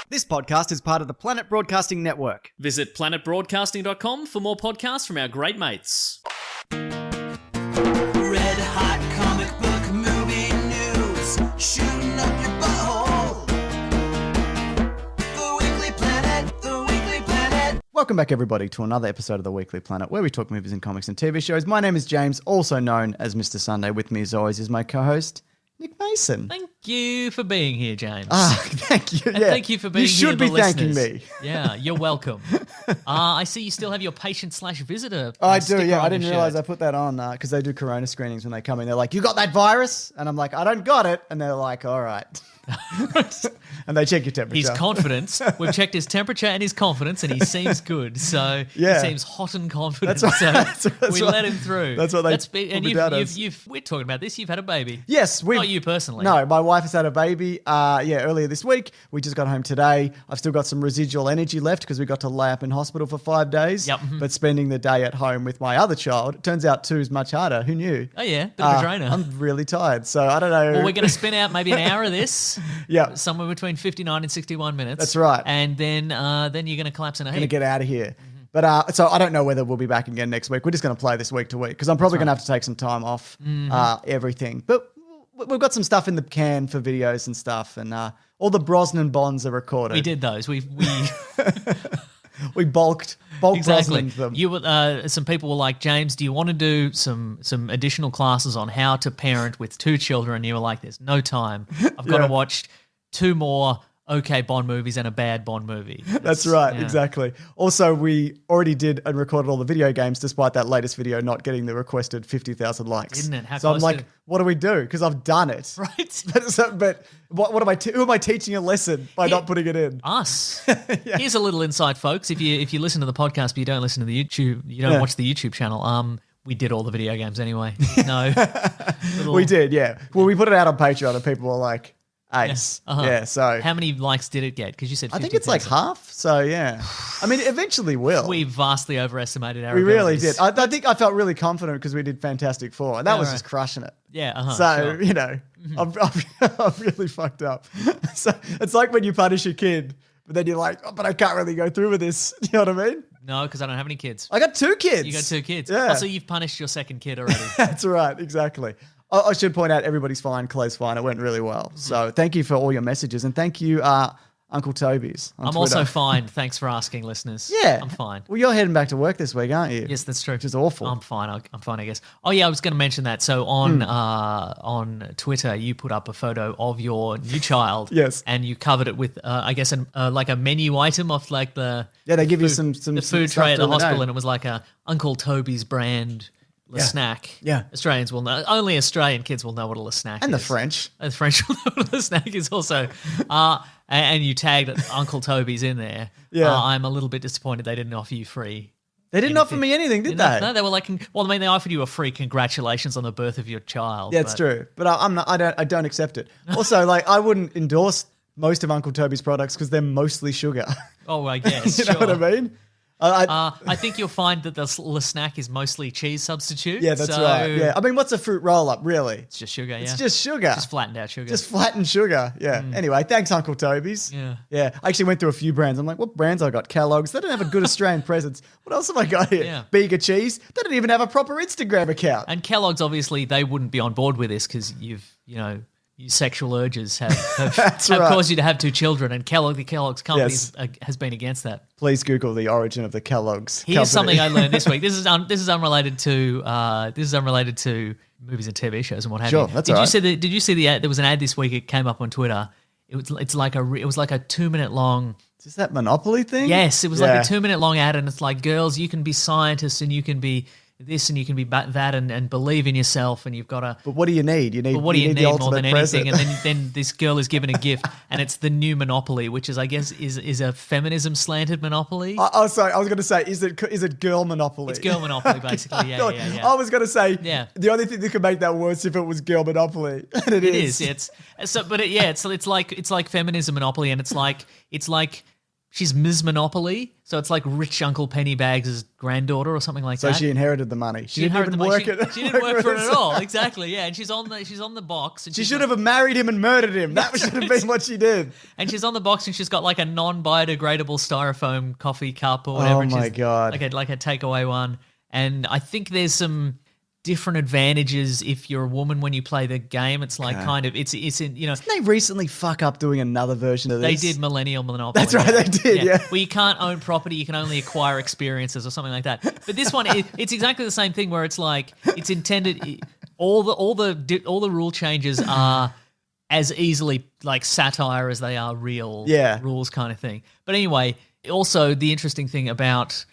This podcast is part of the Planet Broadcasting Network. Visit planetbroadcasting.com for more podcasts from our great mates. Red hot comic book movie news, shooting up your butthole. The Weekly Planet, The Weekly Planet. Welcome back, everybody, to another episode of the Weekly Planet, where we talk movies and comics and TV shows. My name is James, also known as Mr. Sunday. With me, as always, is my co-host, Nick Mason. Thank you for being here, James. Thank you. And thank you for being here. You should be thanking listeners. me. Yeah, you're welcome. I see you still have your patient/visitor. I do, yeah. I didn't realize I put that on because they do corona screenings when they come in. They're like, "You got that virus?" And I'm like, "I don't got it." And they're like, "All right." And they check your temperature. His confidence. We've checked his temperature and his confidence, and he seems good. So Yeah. he seems hot and confident. That's right. So That's we right. let him through. That's what they and put me down as. we're talking about this. You've had a baby. Yes, Not you personally. No, my wife has had a baby. Earlier this week. We just got home today. I've still got some residual energy left because we got to lay up in hospital for 5 days. Yep. But spending the day at home with my other child, it turns out 2 is much harder. Who knew? Oh yeah, bit of a drainer. I'm really tired, so I don't know. Well, we're going to spin out maybe an hour of this. Yeah. Somewhere between 59 and 61 minutes. That's right. And then you're going to collapse in a Going to heap. get out of here. But so I don't know whether we'll be back again next week. We're just going to play this week to week because I'm probably going to have to take some time off everything. But we've got some stuff in the can for videos and stuff, and all the Brosnan bonds are recorded. We did those. We We bulked exactly. Brosnan them. You some people were like, James, do you want to do some additional classes on how to parent with 2 children? And you were like, there's no time. I've got to watch 2 more okay Bond movies and a bad Bond movie. That's right, yeah. exactly. Also, we already did and recorded all the video games despite that latest video not getting the requested 50,000 likes. Didn't it? How so I'm close like, did it- what do we do? Because I've done it. Right. But what am I? Who am I teaching a lesson by not putting it in? Us. Here's a little insight, folks. If you listen to the podcast but you don't listen to the YouTube, you don't watch the YouTube channel. We did all the video games anyway. No. We did, yeah. Well, we put it out on Patreon and people were like, ace. Uh-huh. Yeah, so How many likes did it get? Because you said 50,000. I think it's like half. So yeah, I mean, eventually will. We vastly overestimated our We really abilities. did. I think I felt really confident because we did Fantastic Four, and that was right. just crushing it. Yeah. So, sure. you know, I'm really fucked up. So it's like when you punish a kid, but then you're like, oh, but I can't really go through with this. You know what I mean? No, because I don't have any kids. I got 2 kids. You got 2 kids. Yeah. Oh, so you've punished your second kid already. That's right. Exactly. I should point out everybody's fine. Chloe's fine. It went really well. So thank you for all your messages. And thank you, Uncle Toby's on I'm Twitter. also fine. Thanks for asking, listeners. Yeah. I'm fine. Well, you're heading back to work this week, aren't you? Yes, that's true. Which is awful. I'm fine. I'm fine, I guess. Oh yeah, I was going to mention that. So on Twitter, you put up a photo of your new child. Yes. And you covered it with, I guess, like a menu item of like the Yeah, they give you food- some the food stuff tray at to the the hospital, name. and it was like a Uncle Toby's brand snack. Yeah. Australians will know. Only Australian kids will know what a snack And is. the French. The French will know what a snack is also. And you tagged Uncle Toby's in there. Yeah. I'm a little bit disappointed they didn't offer you free. They didn't offer me anything, did they? No, they were like, well, I mean, they offered you a free congratulations on the birth of your child. Yeah, it's true. But I'm not. I don't accept it. Also, like, I wouldn't endorse most of Uncle Toby's products because they're mostly sugar. Oh, I guess. You know what I mean? I think you'll find that the snack is mostly cheese substitute. Yeah, that's so right. Yeah, I mean, what's a fruit roll-up, really? It's just sugar, yeah. It's just sugar. Just flattened out sugar. Just flattened sugar. Yeah. Anyway, thanks, Uncle Toby's. Yeah. Yeah. I actually went through a few brands. I'm like, what brands I got? Kellogg's. They don't have a good Australian presence. What else have I got here? Yeah. Bega Cheese. They don't even have a proper Instagram account. And Kellogg's, obviously, they wouldn't be on board with this because your sexual urges have right. caused you to have 2 children, and the Kellogg's company Yes. has been against that. Please Google the origin of the Kellogg's Here's company. something I learned this week. This is unrelated to movies and TV shows and what have Sure, you. that's all right. Did you see the ad? There was an ad this week. It came up on Twitter. It was like a 2-minute long. Is that Monopoly thing? Yes, it was Yeah. like a 2-minute long ad, and it's like, girls, you can be scientists and you can be this and you can be that and believe in yourself, and you've got to. But what do you need? You need. But what do you the need more ultimate than present. anything? And then this girl is given a gift, and it's the new Monopoly, which is, I guess, is a feminism slanted Monopoly. Oh, sorry. I was going to say, is it girl Monopoly? It's girl Monopoly, basically. Yeah. I was going to say, Yeah. the only thing that could make that worse if it was girl Monopoly, and it is. It is. It's so, but it's like feminism Monopoly, and it's like she's Ms. Monopoly, so it's like rich Uncle Pennybags' granddaughter or something like So that. she inherited the money. She didn't inherited even the money. work it. She didn't work for it at all. Exactly. Yeah, and she's on the box. And She she's should like- have married him and murdered him. That should have been what she did. And she's on the box, and she's got like a non-biodegradable styrofoam coffee cup or whatever. Oh and my she's God. like a takeaway one. And I think there's some different advantages if you're a woman when you play the game. It's like kind of it's in Didn't they recently fuck up doing another version of They this? did Millennial Monopoly. That's right, they did, yeah. Well, you can't own property; you can only acquire experiences or something like that. But this one, it's exactly the same thing. Where it's like it's intended. All the rule changes are as easily like satire as they are real rules, kind of thing. But anyway, also the interesting thing about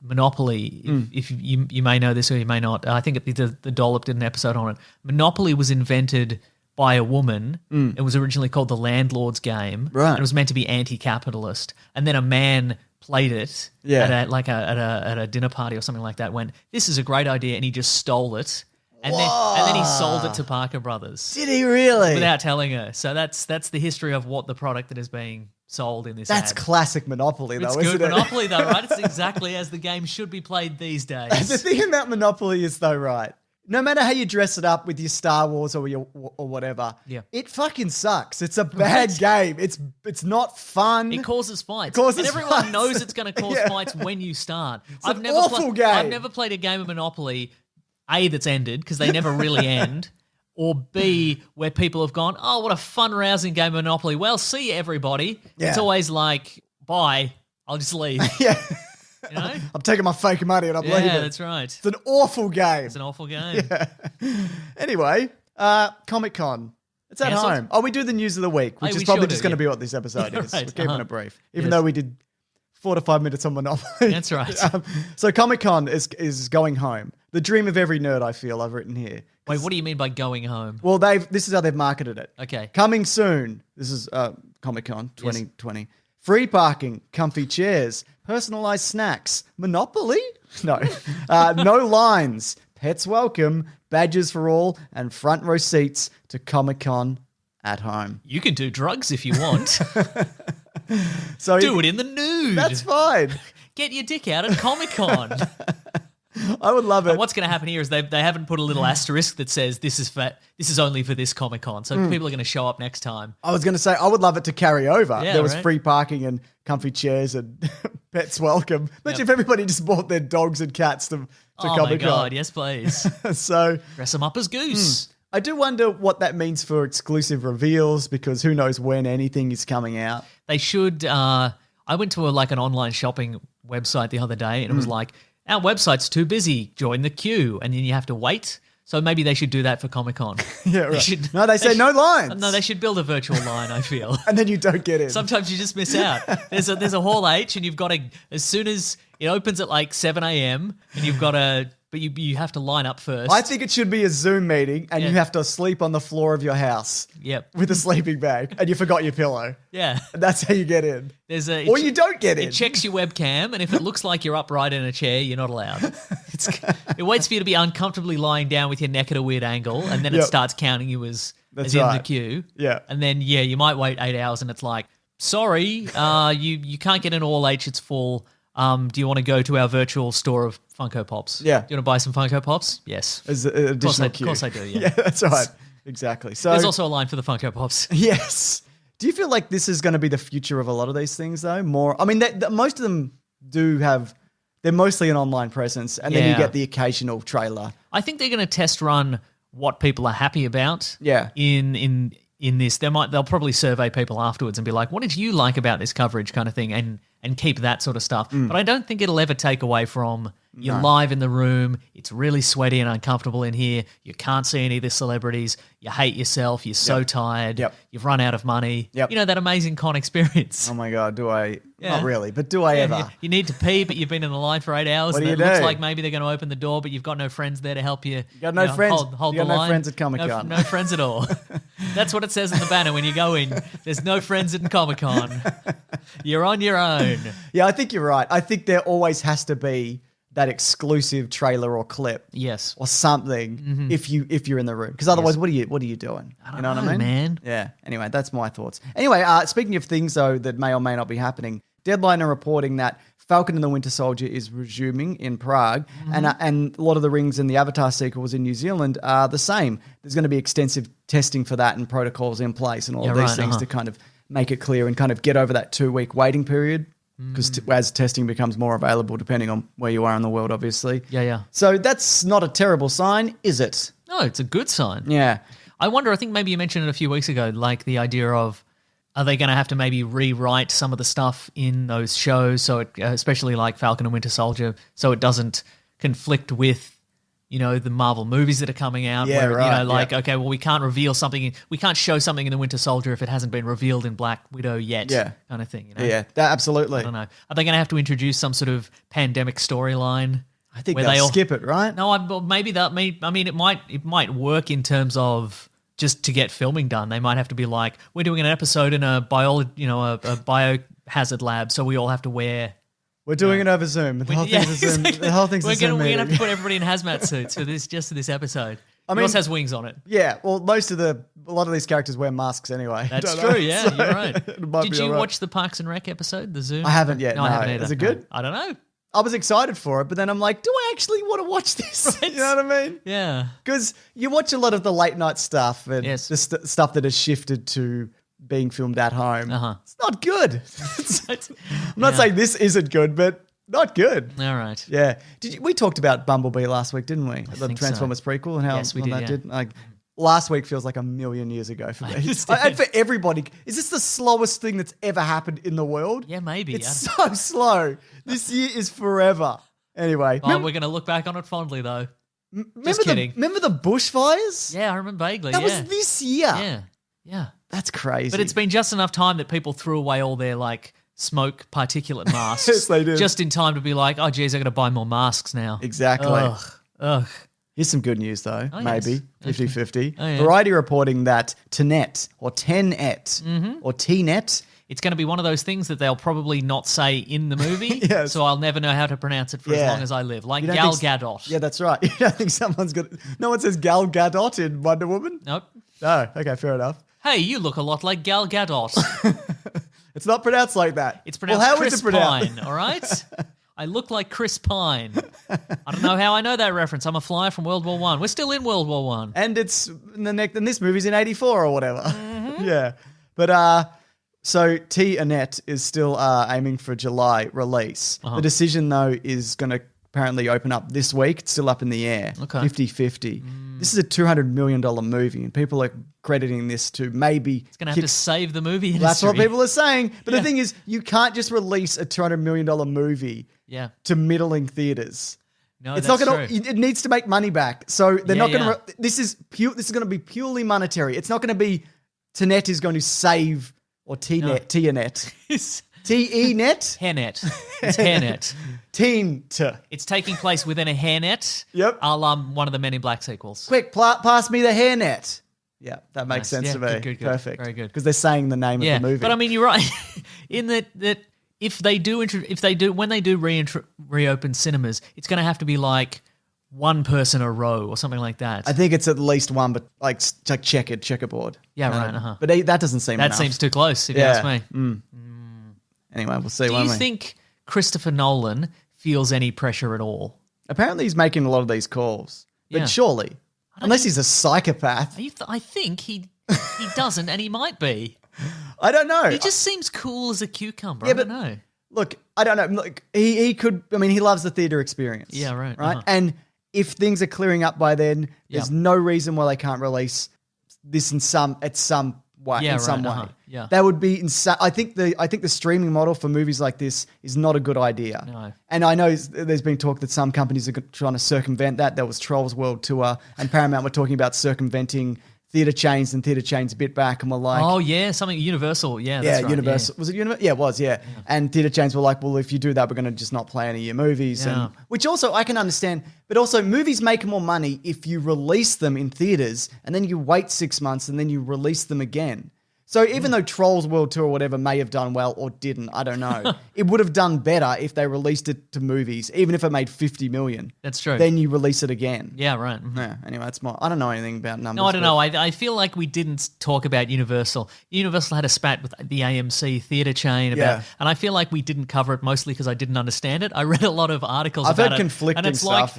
Monopoly, if you may know this or you may not, I think the Dollop did an episode on it. Monopoly was invented by a woman. It was originally called the Landlord's Game. Right. And it was meant to be anti-capitalist. And then a man played it at a dinner party or something like that, went, this is a great idea, and he just stole it. And then he sold it to Parker Brothers. Did he really? Without telling her. So that's the history of what the product that is being sold in this That's ad. classic Monopoly, though, It's isn't good it? Monopoly, though, right? It's exactly as the game should be played these The days. thing about Monopoly is, though, right? No matter how you dress it up with your Star Wars or whatever, it fucking sucks. It's a bad game. It's not fun. It causes fights. It causes and everyone fights. knows it's going to cause Yeah. fights when you start. an awful game. I've never played a game of Monopoly, A, that's ended, because they never really end, or B, where people have gone, oh, what a fun, rousing game of Monopoly. Well, see you, everybody. Yeah. It's always like, bye, I'll just leave. Yeah. You know? I'm taking my fake money and I'm leaving. Yeah, that's right. It's an awful game. It's an awful game. Anyway, Comic-Con. It's at Cancelled? home. Oh, we do the news of the week, which Hey, is we probably sure just do, going to yeah. be what this episode is. Right, We're keeping uh-huh. it brief, even Yes. though we did 4 to 5 minutes on Monopoly. That's right. So Comic-Con is going home. The dream of every nerd, I feel, I've written here. Wait, what do you mean by going home? Well, this is how they've marketed it. Okay. Coming soon. This is Comic-Con 2020. Free parking, comfy chairs, personalized snacks, Monopoly? No. No lines, pets welcome, badges for all, and front row seats to Comic-Con at home. You can do drugs if you want. So Do it in the nude. That's fine. Get your dick out at Comic-Con. I would love it. And what's going to happen here is they haven't put a little asterisk that says this is only for this Comic-Con. So people are going to show up next time. I was going to say, I would love it to carry over. Yeah, there was right. free parking and comfy chairs and pets welcome. Imagine Yep. if everybody just bought their dogs and cats to Oh my Comic-Con. God, yes please. So Dress them up as Goose. I do wonder what that means for exclusive reveals, because who knows when anything is coming out. They should. I went to an online shopping website the other day, and it was like, our website's too busy. Join the queue, and then you have to wait. So maybe they should do that for Comic-Con. Yeah, right. should- No, they say no lines. No, they should build a virtual line. I feel. And then you don't get in. Sometimes you just miss out. There's a hall H, and you've got to, as soon as it opens at like 7 a.m. and you've got to, but you have to line up first. I think it should be a Zoom meeting and Yeah. you have to sleep on the floor of your house Yep. with a sleeping bag and you forgot your pillow. Yeah. And that's how you get in. Or you don't get in. It checks your webcam, and if it looks like you're upright in a chair, you're not allowed. It waits for you to be uncomfortably lying down with your neck at a weird angle, and then it Yep. starts counting you as That's in the right. queue. Yeah. And then, you might wait 8 hours, and it's like, sorry, you can't get in all H, it's full. Do you want to go to our virtual store of Funko Pops? Yeah. Do you want to buy some Funko Pops? Yes. As an additional Of queue. course I do, yeah. Yeah, that's right. Exactly. So There's also a line for the Funko Pops. yes. Do you feel like this is going to be the future of a lot of these things, though? More, I mean, most of them do have. They're mostly an online presence, and then you Yeah. get the occasional trailer. I think they're going to test run what people are happy about. Yeah. In this, they'll probably survey people afterwards and be like, "What did you like about this coverage?" kind of thing, and keep that sort of stuff. But I don't think it'll ever take away from you're live in the room. It's really sweaty and uncomfortable in here. You can't see any of the celebrities. You hate yourself. You're so tired. Yep. You've run out of money. Yep. You know that amazing con experience. Oh my God, do I? Yeah. Not really, but do I Yeah, ever? you need to pee, but you've been in the line for 8 hours. What and do it you looks do? like maybe they're going to open the door, but you've got no friends there to help you. You got no friends. Hold You got the no line. friends at Comic-Con. No friends at all. That's what it says in the banner when you go in. There's no friends at Comic-Con. You're on your own. Yeah, I think you're right. I think there always has to be that exclusive trailer or clip. Yes. Or something if you're in the room. Because otherwise, what are you doing? I don't you know what I know, mean? man. Yeah. Anyway, that's my thoughts. Anyway, speaking of things, though, that may or may not be happening, Deadline are reporting that Falcon and the Winter Soldier is resuming in Prague, and Lord of the Rings and the Avatar sequels in New Zealand are the same. There's going to be extensive testing for that and protocols in place and all of these things to kind of make it clear and kind of get over that 2-week waiting period. Because as testing becomes more available, depending on where you are in the world, obviously. Yeah. So that's not a terrible sign, is it? No, it's a good sign. Yeah. I wonder, I think maybe you mentioned it a few weeks ago, like the idea of, are they going to have to maybe rewrite some of the stuff in those shows, so it, especially like Falcon and Winter Soldier, so it doesn't conflict with, the Marvel movies that are coming out? Yeah, where, right. okay, well, we can't reveal something, we can't show something in the Winter Soldier if it hasn't been revealed in Black Widow yet, kind of thing. Yeah, absolutely. I don't know. Are they going to have to introduce some sort of pandemic storyline? I think they'll skip it, right? No, maybe that. I mean, it might work in terms of just to get filming done. They might have to be like, we're doing an episode in a biohazard lab, so we all have to wear. We're doing it over Zoom. The whole thing's a Zoom. Exactly. The whole thing's a Zoom We're meeting. gonna have to put everybody in hazmat suits for this episode. I mean, Yours has wings on it. Yeah, well, a lot of these characters wear masks anyway. That's don't true. they? Yeah, So you're right. it might Did be you all right. watch the Parks and Rec episode, the Zoom? I haven't yet. No, I haven't either. Is it good? I don't know. I was excited for it, but then I'm like, do I actually want to watch this? Right. You know what I mean? Yeah. Because you watch a lot of the late night stuff and Yes. the stuff that has shifted to being filmed at home. It's not good. I'm not saying this isn't good, but not good. All right. Yeah. We talked about Bumblebee last week, didn't we? The think so. Transformers prequel and how Yes, we well did, that yeah. did. Like, last week feels like a million years ago for me. understand. And for everybody. Is this the slowest thing that's ever happened in the world? Yeah, maybe. It's so slow. This year is forever. Anyway. Oh, we're going to look back on it fondly, though. Remember kidding. Remember the bushfires? Yeah, I remember vaguely. That yeah. was this year. Yeah. That's crazy. But it's been just enough time that people threw away all their smoke particulate masks. Yes, they did. Just in time to be like, oh, geez, I got to buy more masks now. Exactly. Ugh. Here's some good news, though. Oh, yes. Maybe 50-50. Oh, yeah. Variety reporting that Tenet or Tenet or Tenet. It's going to be one of those things that they'll probably not say in the movie, Yes. so I'll never know how to pronounce it for as long as I live. Like You don't Gal think- Gadot. Yeah, that's right. You don't think someone's got... No one says Gal Gadot in Wonder Woman? Nope. No. Okay, fair enough. Hey, you look a lot like Gal Gadot. It's not pronounced like that. It's pronounced how is Chris it pronounced? Pine, all right? I look like Chris Pine. I don't know how I know that reference. I'm a flyer from World War One. We're still in World War One. And it's in the next... And this movie's in 84 or whatever. Yeah. But... So Tenet is still aiming for July release. The decision, though, is going to apparently open up this week. It's still up in the air. Okay. 50-50. This is a $200 million movie, and people are crediting this to maybe... It's going to have to save the movie industry. That's what people are saying. But the thing is, you can't just release a $200 million movie to middling theaters. No, It's that's not going true. to. It needs to make money back. So they're not going yeah. to. This is going to be purely monetary. It's not going to be Tenet is going to save or Tenet. Tenet. T-E-net? Hairnet. It's Hairnet. Teen. It's taking place within a hairnet. Yep. A la one of the Men in Black sequels. Quick, pass me the hairnet. Yeah, that makes Nice. sense Yeah, to me. good. Perfect. Very good. Because they're saying the name of the movie. But I mean, you're right. In that if they do when they do reopen cinemas, it's going to have to be like one person a row or something like that. I think it's at least one, but like checkerboard. Yeah, right. But that doesn't seem That enough. seems too close, if you ask me. Anyway, we'll see. Do won't you we? think Christopher Nolan feels any pressure at all? Apparently, he's making a lot of these calls. But Yeah. surely, unless he's a psychopath, I think he doesn't, and he might be. I don't know. He just seems cool as a cucumber. Yeah, I don't but- know. Look, I don't know. Look, he could. I mean, he loves the theater experience. Yeah, right, Right. uh-huh. And if things are clearing up by then, there's Yeah. no reason why they can't release this in some way. Yeah, in some right, way. uh-huh, yeah. That would be insane. I think the streaming model for movies like this is not a good idea. No. And I know there's been talk that some companies are trying to circumvent that. There was Trolls World Tour, and Paramount were talking about circumventing theater chains, and theater chains bit back and were like, Oh yeah, something Universal. Yeah, that's right. Universal. Was it Universal? Yeah, it was, yeah. And theatre chains were like, well, if you do that, we're going to just not play any of your movies. Yeah. And, which also I can understand. But also, movies make more money if you release them in theatres and then you wait 6 months and then you release them again. So even though Trolls World Tour or whatever may have done well or didn't, I don't know, it would have done better if they released it to movies, even if it made 50 million. That's true. Then you release it again. Yeah, right. Mhm. Yeah, anyway, that's I don't know anything about numbers. No, I don't know. I feel like we didn't talk about Universal. Universal had a spat with the AMC theatre chain about, and I feel like we didn't cover it mostly because I didn't understand it. I read a lot of articles I've about heard it, conflicting and it's stuff.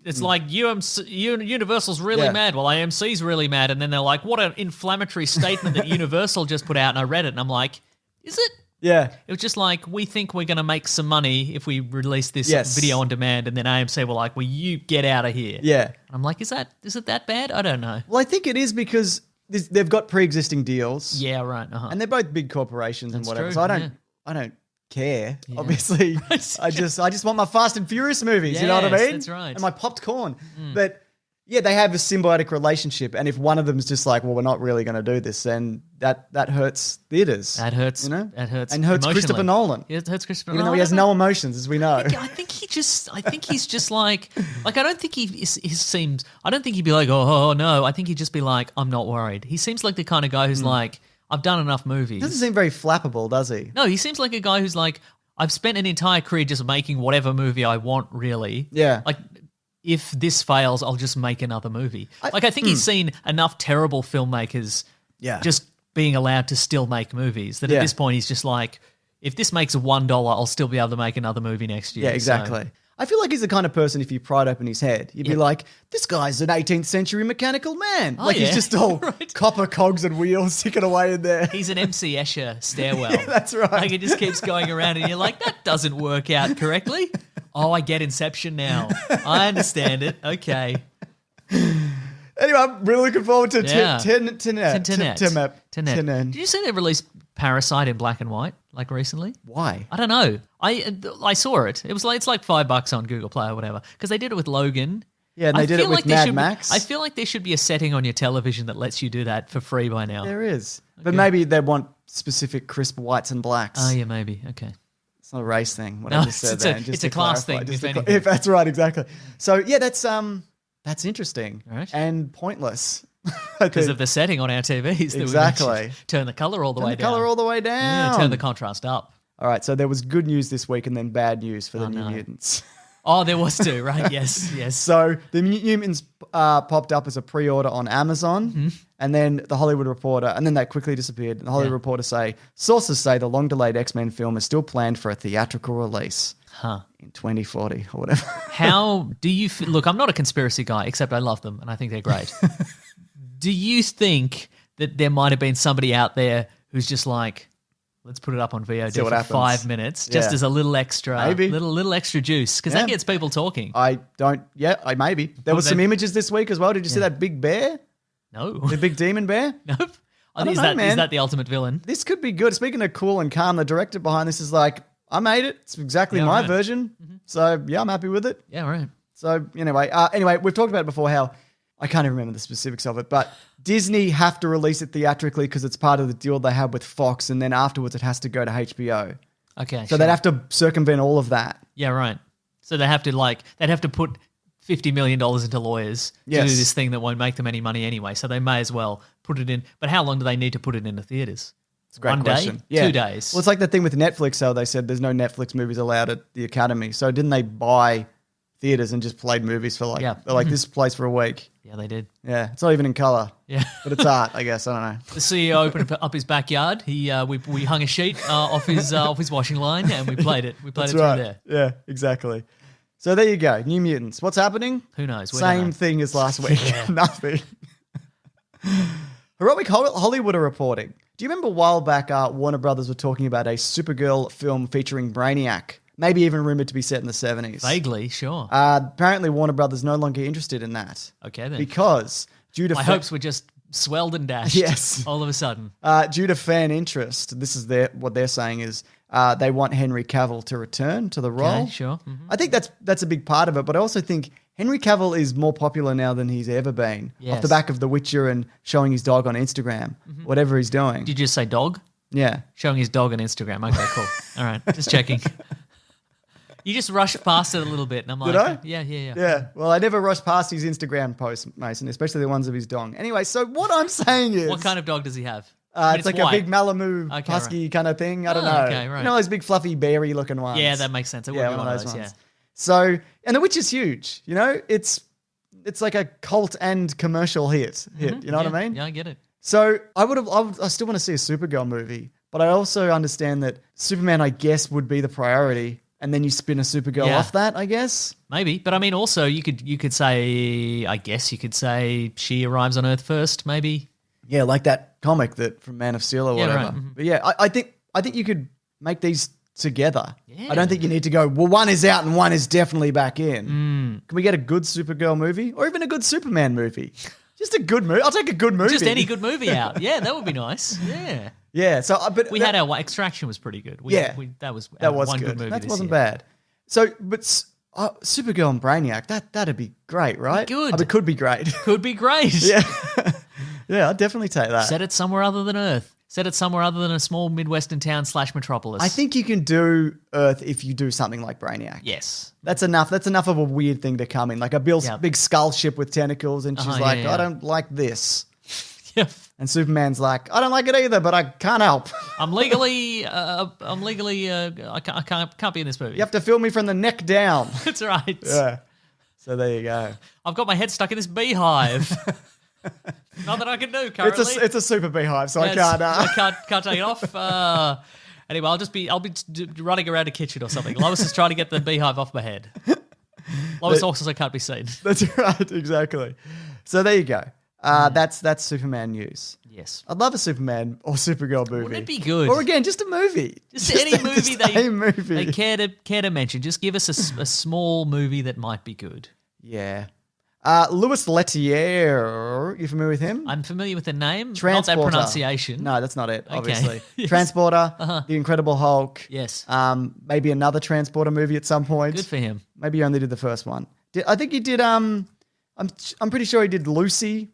It's like Universal's really mad. Well, AMC's really mad, and then they're like, "What an inflammatory statement that Universal just put out." And I read it, and I'm like, "Is it?" Yeah. It was just like, we think we're going to make some money if we release this Yes. video on demand, and then AMC were like, "Well, you get out of here." Yeah. And I'm like, is it that bad? I don't know. Well, I think it is because they've got pre-existing deals. Yeah, right. And they're both big corporations and That's whatever. true, So I don't care. Yeah. Obviously, I just want my Fast and Furious movies. You know what I Yes, mean? that's right. And my popped corn. But yeah, they have a symbiotic relationship, and if one of them is just like, well, we're not really going to do this, then that hurts theaters. That hurts. You know, That hurts. and hurts emotionally. Christopher Nolan. Yeah, it hurts Christopher Even Nolan. though he has no emotions, as we know. I think he's just like I don't think he seems. I don't think he'd be like, oh no. I think he'd just be like, I'm not worried. He seems like the kind of guy who's like, I've done enough movies. Doesn't seem very flappable, does he? No, he seems like a guy who's like, I've spent an entire career just making whatever movie I want, really. Yeah. Like, if this fails, I'll just make another movie. I think he's seen enough terrible filmmakers just being allowed to still make movies that at this point he's just like, if this makes $1, I'll still be able to make another movie next year. Yeah, exactly. So, I feel like he's the kind of person, if you pried open his head, you'd be like, this guy's an 18th century mechanical man. Oh, he's yeah. just all Right. copper cogs and wheels ticking away in there. he's an MC Escher stairwell. Yeah, that's right. Like, it just keeps going around and you're like, that doesn't work out correctly. Oh, I get Inception now. I understand it. Okay. Anyway, I'm really looking forward to Yeah. Tenet. Tenet. Did you see they released Parasite in black and white like recently? Why? I don't know. I saw it. It's like $5 on Google Play or whatever because they did it with Logan. Yeah, and they did it feel with there Mad should be- Max. I feel like there should be a setting on your television that lets you do that for free by now. There is. But maybe they want specific crisp whites and blacks. Oh yeah, maybe. Okay. It's not a race thing. What No, I just said it's there. a- just it's to a class clarify, thing, just if to anything. if that's right, exactly. So yeah, that's interesting. Right. And pointless. Because of the setting on our TVs. That Exactly. we mentioned. Turn the color all the way the down. color all the way down. Yeah, turn the contrast up. All right, so there was good news this week and then bad news for the New no. Mutants. Oh, there was two, right? Yes. So the New Mutants popped up as a pre-order on Amazon, and then the Hollywood Reporter, and then that quickly disappeared. The Hollywood Reporter sources say the long-delayed X-Men film is still planned for a theatrical release in 2040 or whatever. How do you look? I'm not a conspiracy guy, except I love them and I think they're great. Do you think that there might have been somebody out there who's just like, let's put it up on VOD See what for happens. 5 minutes, just Yeah. as a little extra, Maybe. little extra juice, because Yeah. that gets people talking. Maybe. There was some images this week as well. Did you see that big bear? No, The big demon bear? nope. I don't Is know, that man. is that the ultimate villain? This could be good. Speaking of cool and calm, the director behind this is like, I made it. It's exactly Yeah, my right. version. So yeah, I'm happy with it. Yeah, right. So anyway, we've talked about it before how I can't even remember the specifics of it, but Disney have to release it theatrically because it's part of the deal they have with Fox, and then afterwards it has to go to HBO. Okay, So they'd have to circumvent all of that. Yeah, right. So they'd have to put $50 million into lawyers to do Yes. this thing that won't make them any money anyway. So they may as well put it in. But how long do they need to put it into theaters? It's a great One question. day? Yeah. 2 days? Well, it's like the thing with Netflix, how they said there's no Netflix movies allowed at the Academy. So didn't they buy theaters and just played movies for like, Yeah. they're like this plays for a week? Yeah, they did. Yeah, it's not even in color. Yeah. But it's art, I guess. I don't know. The CEO opened up his backyard. We hung a sheet off his washing line and we played it. We played That's it right. through there. Yeah, exactly. So there you go. New Mutants. What's happening? Who knows? We don't Same know. thing as last week. Nothing. Heroic Hollywood are reporting. Do you remember a while back Warner Brothers were talking about a Supergirl film featuring Brainiac? Maybe even rumored to be set in the 70s. Vaguely, sure. Apparently Warner Brothers no longer interested in that. Okay then. Because due to My hopes were just swelled and dashed. Yes. All of a sudden. due to fan interest, this is what they're saying is they want Henry Cavill to return to the role. Okay, sure. Mhm. I think that's a big part of it, but I also think Henry Cavill is more popular now than he's ever been. Off Yes. the back of The Witcher and showing his dog on Instagram, whatever he's doing. Did you just say dog? Yeah. Showing his dog on Instagram. Okay, cool. All right, just checking. You just rushed past it a little bit, and I'm like, Did I? Yeah. Yeah. Well, I never rushed past his Instagram posts, Mason, especially the ones of his dong. Anyway, so what I'm saying is... What kind of dog does he have? It's like white. a big Malamu Okay, husky kind of thing. I don't Oh, know. okay, right. You know those big fluffy berry looking ones. Yeah, that makes sense. It would be one of those, yeah. So, and The Witch is huge. You know, it's like a cult and commercial hit. You know what I mean? Yeah, I get it. So I still want to see a Supergirl movie, but I also understand that Superman, I guess, would be the priority, and then you spin a Supergirl off that, I guess. Maybe, but I mean, also you could say, I guess you could say she arrives on Earth first, maybe. Yeah, like that comic that from Man of Steel or whatever. Right. But yeah, I think you could make these together. Yeah. I don't think you need to go, well, one is out and one is definitely back in. Can we get a good Supergirl movie or even a good Superman movie? Just a good movie. I'll take a good movie. Just any good movie out. Yeah, that would be nice. Yeah. Yeah. So, but We had our Extraction was pretty good. That was one good. movie. That this wasn't year. bad. So, but Supergirl and Brainiac, that'd be great, right? Good. It could be great. Could be great. Yeah. Yeah, I'd definitely take that. Set it somewhere other than Earth. Set it somewhere other than a small Midwestern town / metropolis. I think you can do Earth if you do something like Brainiac. Yes. That's enough. That's enough of a weird thing to come in. Like a big skull ship with tentacles, and she's like, yeah. I don't like this. Yeah. And Superman's like, I don't like it either, but I can't help. I can't be in this movie. You have to film me from the neck down. That's right. Yeah. So there you go. I've got my head stuck in this beehive. Not that I can do currently. It's a super beehive, so Yes, I can't. I can't take it off. Anyway, I'll be running around a kitchen or something. Lois is trying to get the beehive off my head. Lois also can't be seen. That's right, exactly. So there you go. That's Superman news. Yes. I'd love a Superman or Supergirl movie. Wouldn't it be good? Or again, just a movie. Just any movie movie. they care to mention. Just give us a small movie that might be good. Yeah. Louis Leterrier, you familiar with him? I'm familiar with the name. Transporter. Not that pronunciation. No, that's not it, Okay. obviously. Yes. Transporter, The Incredible Hulk. Yes. Maybe another Transporter movie at some point. Good for him. Maybe he only did the first one. I think he did, I'm pretty sure he did Lucy.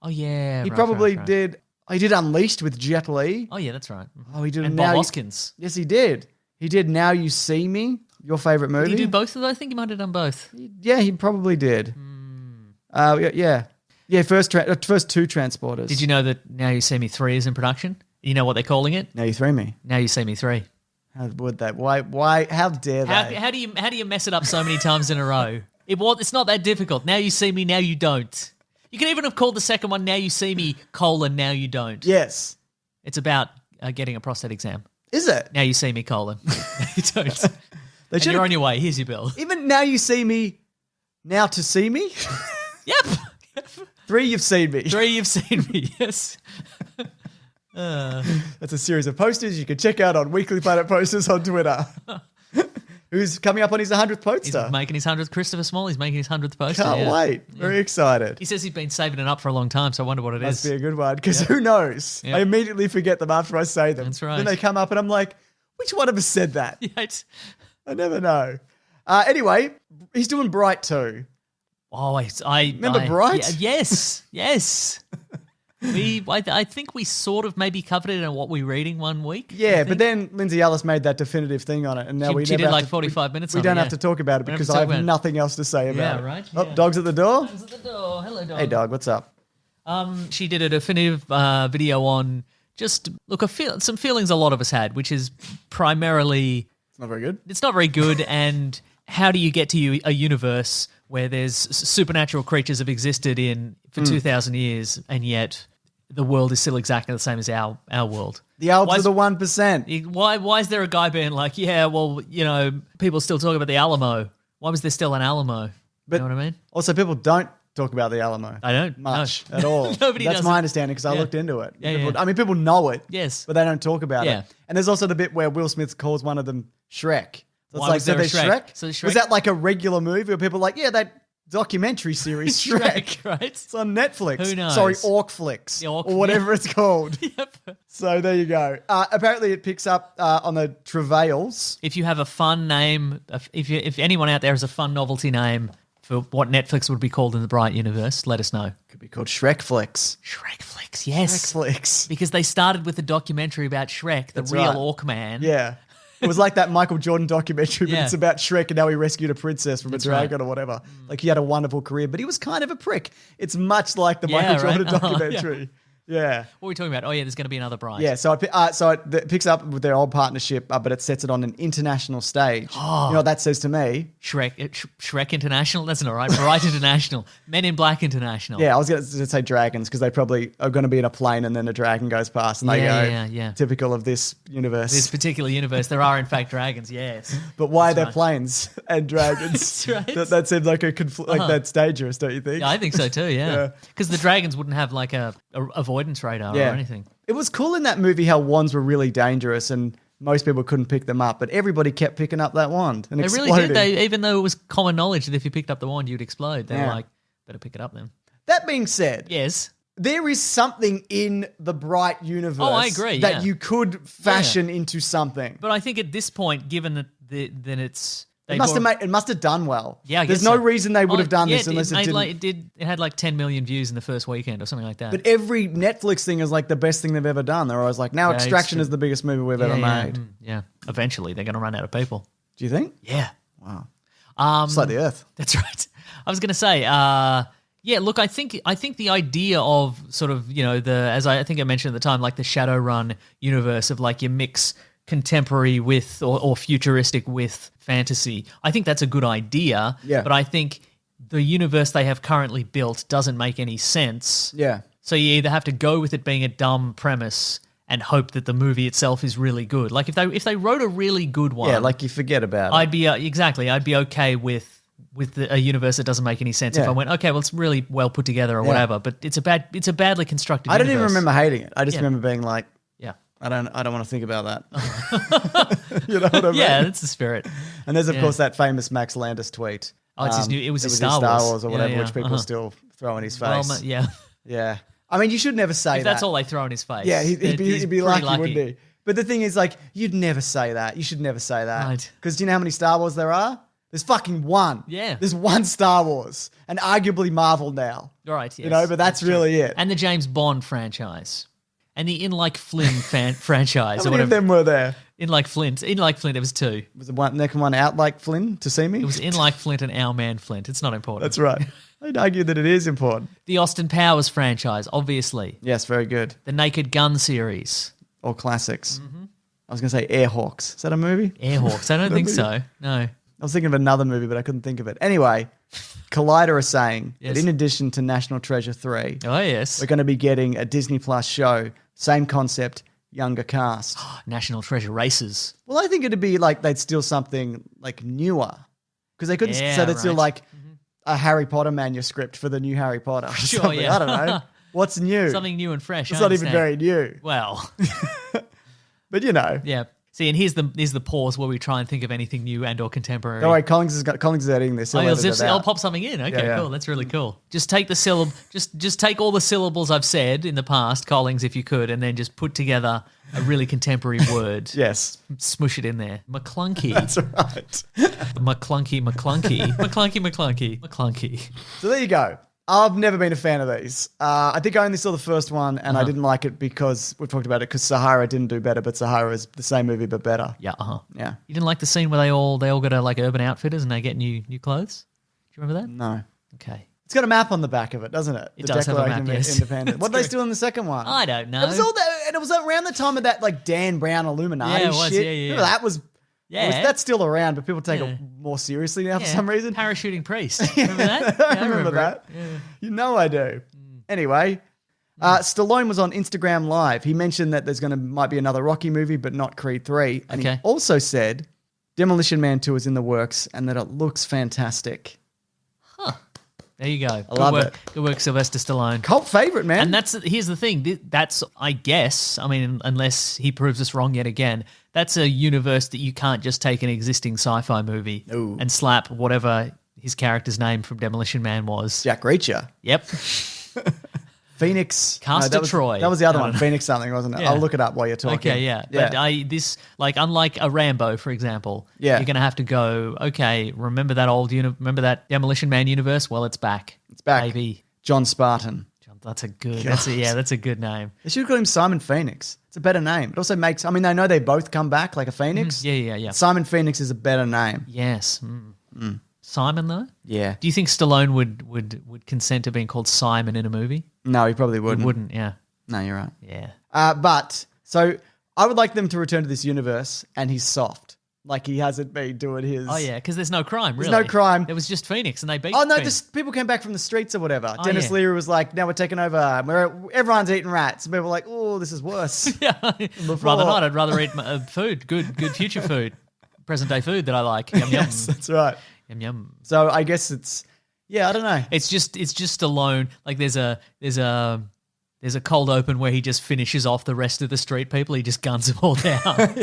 Oh, yeah. He right, probably right. did, he did Unleashed with Jet Li. Oh, yeah, that's right. Oh, he did And Now Bob You- Hoskins. Yes, he did. He did Now You See Me, your favorite movie. Did he do both of those? I think he might have done both. Yeah, he probably did. Yeah. First two Transporters. Did you know that Now You See Me 3 is in production? You know what they're calling it? Now You Threw Me. Now You See Me 3. How would that? Why? How dare they? How do you mess it up so many times in a row? It's not that difficult. Now You See Me, Now You Don't. You can even have called the second one Now You See Me, Now You Don't. Yes. It's about getting a prostate exam. Is it? Now You See Me, Now You Don't. And should've- you're on your way. Here's your bill. Even Now You See Me, Now to See Me? Yep. 3, You've Seen Me. 3, you've seen me. Yes. That's a series of posters you can check out on Weekly Planet Posters on Twitter. Who's coming up on his 100th He's poster? making his 100th. Christopher Small. He's making his 100th poster. Can't yeah. wait. Very excited. He says he's been saving it up for a long time, so I wonder what it Must is. be a good one, because who knows? Yep. I immediately forget them after I say them. That's right. Then they come up and I'm like, which one of us said that? Yeah, it's- I never know. Anyway, he's doing Bright too. Oh, Remember Bright? Yes. I think we sort of maybe covered it in What We're Reading one week. Yeah, but then Lindsay Ellis made that definitive thing on it, and now She we did never like have to- 45 minutes We on don't it, have yeah. to talk about it We don't have because to I talk have about it. nothing else to say about it. Yeah, right, Oh, yeah. dog's at the door. At the door. Hello, dog. Hey, dog, what's up? She did a definitive video on just some feelings a lot of us had, which is primarily It's not very good. it's not very good. And how do you get to a universe where there's supernatural creatures have existed for 2,000 years, and yet the world is still exactly the same as our world? The Alps Why are is- the 1%. Why is there a guy being like, yeah, well, people still talk about the Alamo. Why was there still an Alamo? But you know what I mean? Also, people don't talk about the Alamo. I don't. Much no. at all. Nobody That's does my it. understanding because I Yeah. looked into it. Yeah, People- yeah. I mean, people know it. Yes. But they don't talk about Yeah. it. And there's also the bit where Will Smith calls one of them Shrek. So Why was there a there's Shrek? So Shrek- Was that like a regular movie where people are like, yeah, that documentary series, Shrek. right? It's on Netflix. Who knows? Sorry, Orkflix. The Ork- or whatever it's called. Yep. So there you go. Apparently it picks up on the Travails. If you have a fun name, if anyone out there has a fun novelty name for what Netflix would be called in the Bright universe, let us know. Could be called Shrekflix. Shrekflix, yes. Shrekflix. Because they started with a documentary about Shrek, the That's real right. Orc man. Yeah. It was like that Michael Jordan documentary, but Yeah. it's about Shrek and how he rescued a princess from a dragon right. or whatever. Like he had a wonderful career, but he was kind of a prick. It's much like the Yeah, Michael right. Jordan Uh-huh, documentary. Yeah. What are we talking about? Oh, yeah, there's going to be another Bright. Yeah, so it picks up with their old partnership, but it sets it on an international stage. Oh. You know what that says to me? Shrek International? That's not right. Bright International. Men in Black International. Yeah, I was going to say dragons because they probably are going to be in a plane and then a dragon goes past and they go, yeah. typical of this universe. This particular universe, there are in fact dragons, yes. But why are there right. planes and dragons? That's right. That seems like that's dangerous, don't you think? Yeah, I think so too, Yeah. yeah. Because the dragons wouldn't have like a avoidance radar or anything. It was cool in that movie how wands were really dangerous and most people couldn't pick them up, but everybody kept picking up that wand and They exploding. really did. Even though it was common knowledge that if you picked up the wand, you'd explode. They were Yeah. like, better pick it up then. That being said, Yes. there is something in the Bright universe Oh, I agree, that yeah. you could fashion into something. But I think at this point, given that it's... It must have done well. Yeah, I There's guess no so. reason they would have done yeah, this unless it made didn't. it had like 10 million views in the first weekend or something like that. But every Netflix thing is like the best thing they've ever done. They're always like, now Yeah, it's Extraction true. is the biggest movie we've ever made. Yeah. Eventually, they're going to run out of people. Do you think? Yeah. Wow. Um, It's like the Earth. That's right. I was going to say, yeah. Look, I think the idea of sort of as I think I mentioned at the time, like the Shadowrun universe of like you mix contemporary with or futuristic with fantasy. I think that's a good idea. Yeah. But I think the universe they have currently built doesn't make any sense. Yeah. So you either have to go with it being a dumb premise and hope that the movie itself is really good. Like if they wrote a really good one, Yeah, like you forget about it. I'd be I'd be okay with a universe that doesn't make any sense. If Yeah. I went, okay, well, it's really well put together or whatever, but it's a badly constructed. I don't even universe. remember hating it. I just Yeah. remember being like, Yeah, I don't want to think about that. You know what I mean? yeah, that's the spirit. And there's of Yeah. course that famous Max Landis tweet. Oh, it's his new. It was his his Star Wars. Wars or whatever, Yeah, which people still throw in his face. Well, yeah, Yeah. I mean, you should never say if that. that's all they throw in his face. Yeah, he'd he's be pretty lucky, wouldn't he? But the thing is, like, you'd never say that. You should never say that. Right. Because do you know how many Star Wars there are? There's fucking one. Yeah. There's one Star Wars. And arguably Marvel now. All right, yes, You know, but that's really it. And the James Bond franchise, and the In Like Flynn franchise, How or many of whatever. them were there? In Like Flint, there was two. Was the next one out like Flynn to see me? It was In Like Flint and Our Man Flint. It's not important. That's right. I'd argue that it is important. The Austin Powers franchise, obviously. Yes, very good. The Naked Gun series. Or classics. Mm-hmm. I was going to say Airhawks. Is that a movie? Airhawks. I don't think so. No. I was thinking of another movie, but I couldn't think of it. Anyway, Collider are saying Yes. that in addition to National Treasure 3, Oh, yes. we're going to be getting a Disney Plus show, same concept, younger cast. National Treasure Races. Well, I think it'd be like they'd steal something like newer. Because they couldn't, Yeah, so they'd steal right. like a Harry Potter manuscript for the new Harry Potter. or Sure, something. yeah. I don't know. What's new? Something new and fresh. It's I not even understand. very new. Well, But you know. yeah. See, and here's the pause where we try and think of anything new and or contemporary. Don't worry, Collins is editing this. He'll edit it I'll out. pop something in. Okay, Yeah. cool. That's really cool. Just take the just take all the syllables I've said in the past, Collings, if you could, and then just put together a really contemporary word. Yes. Smush it in there. McClunky. That's right. McClunky. So there you go. I've never been a fan of these. I think I only saw the first one and I didn't like it because we've talked about it because Sahara didn't do better, but Sahara is the same movie but better. Yeah, Yeah. You didn't like the scene where they all go to like Urban Outfitters and they get new clothes? Do you remember that? No. Okay. It's got a map on the back of it, doesn't it? It does have a map, yes. Independence. What did they That's steal in the second one? I don't know. It was all that, and it was around the time of that like Dan Brown Illuminati Yeah, it was, shit. yeah, yeah, Remember yeah. that was. Yeah. That's still around, but people take Yeah. it more seriously now for Yeah, some reason. Parachuting priest. Remember that? Yeah, I remember that. it. Yeah. You know I do. Anyway, Stallone was on Instagram Live. He mentioned that might be another Rocky movie, but not Creed 3. And he Okay. also said Demolition Man 2 is in the works and that it looks fantastic. There you go. I love it. Good work, Sylvester Stallone. Cult favorite, man. And here's the thing. That's, I guess, I mean, unless he proves us wrong yet again, that's a universe that you can't just take an existing sci-fi movie No. and slap whatever his character's name from Demolition Man was. Jack Reacher. Yep. Phoenix. Castor that was, Troy. That was the other I one. don't know. Phoenix something, wasn't it? Yeah. I'll look it up while you're talking. Okay, yeah. But unlike a Rambo, for example, Yeah. you're going to have to go, okay, remember that Demolition Man universe? Well, it's back. It's back. Baby. John Spartan. That's a good name. They should have called him Simon Phoenix. It's a better name. It also makes, I mean, they know they both come back like a phoenix. Yeah. Simon Phoenix is a better name. Yes. Simon, though? Yeah. Do you think Stallone would consent to being called Simon in a movie? No, he probably He wouldn't. wouldn't, yeah. No, you're right. Yeah. But so I would like them to return to this universe, and he's soft, like he hasn't been doing his. Oh yeah, because there's no crime. Really, no crime. It was just Phoenix, and they beat. Oh no, Phoenix. just people came back from the streets or whatever. Oh, Dennis yeah. Leary was like, "Now we're taking over. Everyone's eating rats." And people were like, "Oh, this is worse." Yeah, Before. rather not. I'd rather eat food, good future food, present day food that I like. Yum yum. Yes, that's right. Yum yum. So I guess it's I don't know. It's just Stallone. Like there's a cold open where he just finishes off the rest of the street people. He just guns them all down.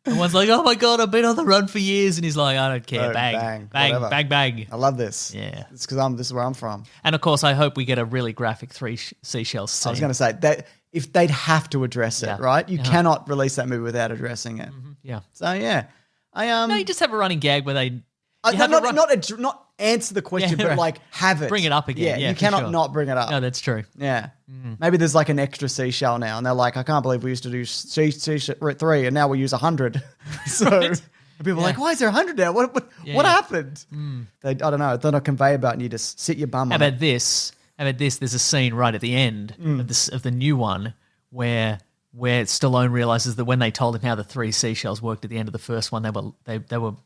And one's like, "Oh my god, I've been on the run for years," and he's like, "I don't care." Oh, bang, whatever. bang, bang. I love this. Yeah. It's because this is where I'm from. And of course, I hope we get a really graphic three seashells scene. I was going to say that if they'd have to address it, Yeah. right? You cannot release that movie without addressing it. Yeah. So yeah, No, you just have a running gag where they not answer the question, Yeah, but right. like have it. Bring it up again. Yeah, you for cannot sure. not bring it up. No, that's true. Yeah. Maybe there's like an extra seashell now, and they're like, I can't believe we used to do seashell 3, and now we use 100. So and people are like, why is there 100 now? What happened? I don't know. They're not conveyor belt, and you just sit your bum How on it. about this? There's a scene right at the end of the new one where Stallone realizes that when they told him how the 3 seashells worked at the end of the first one,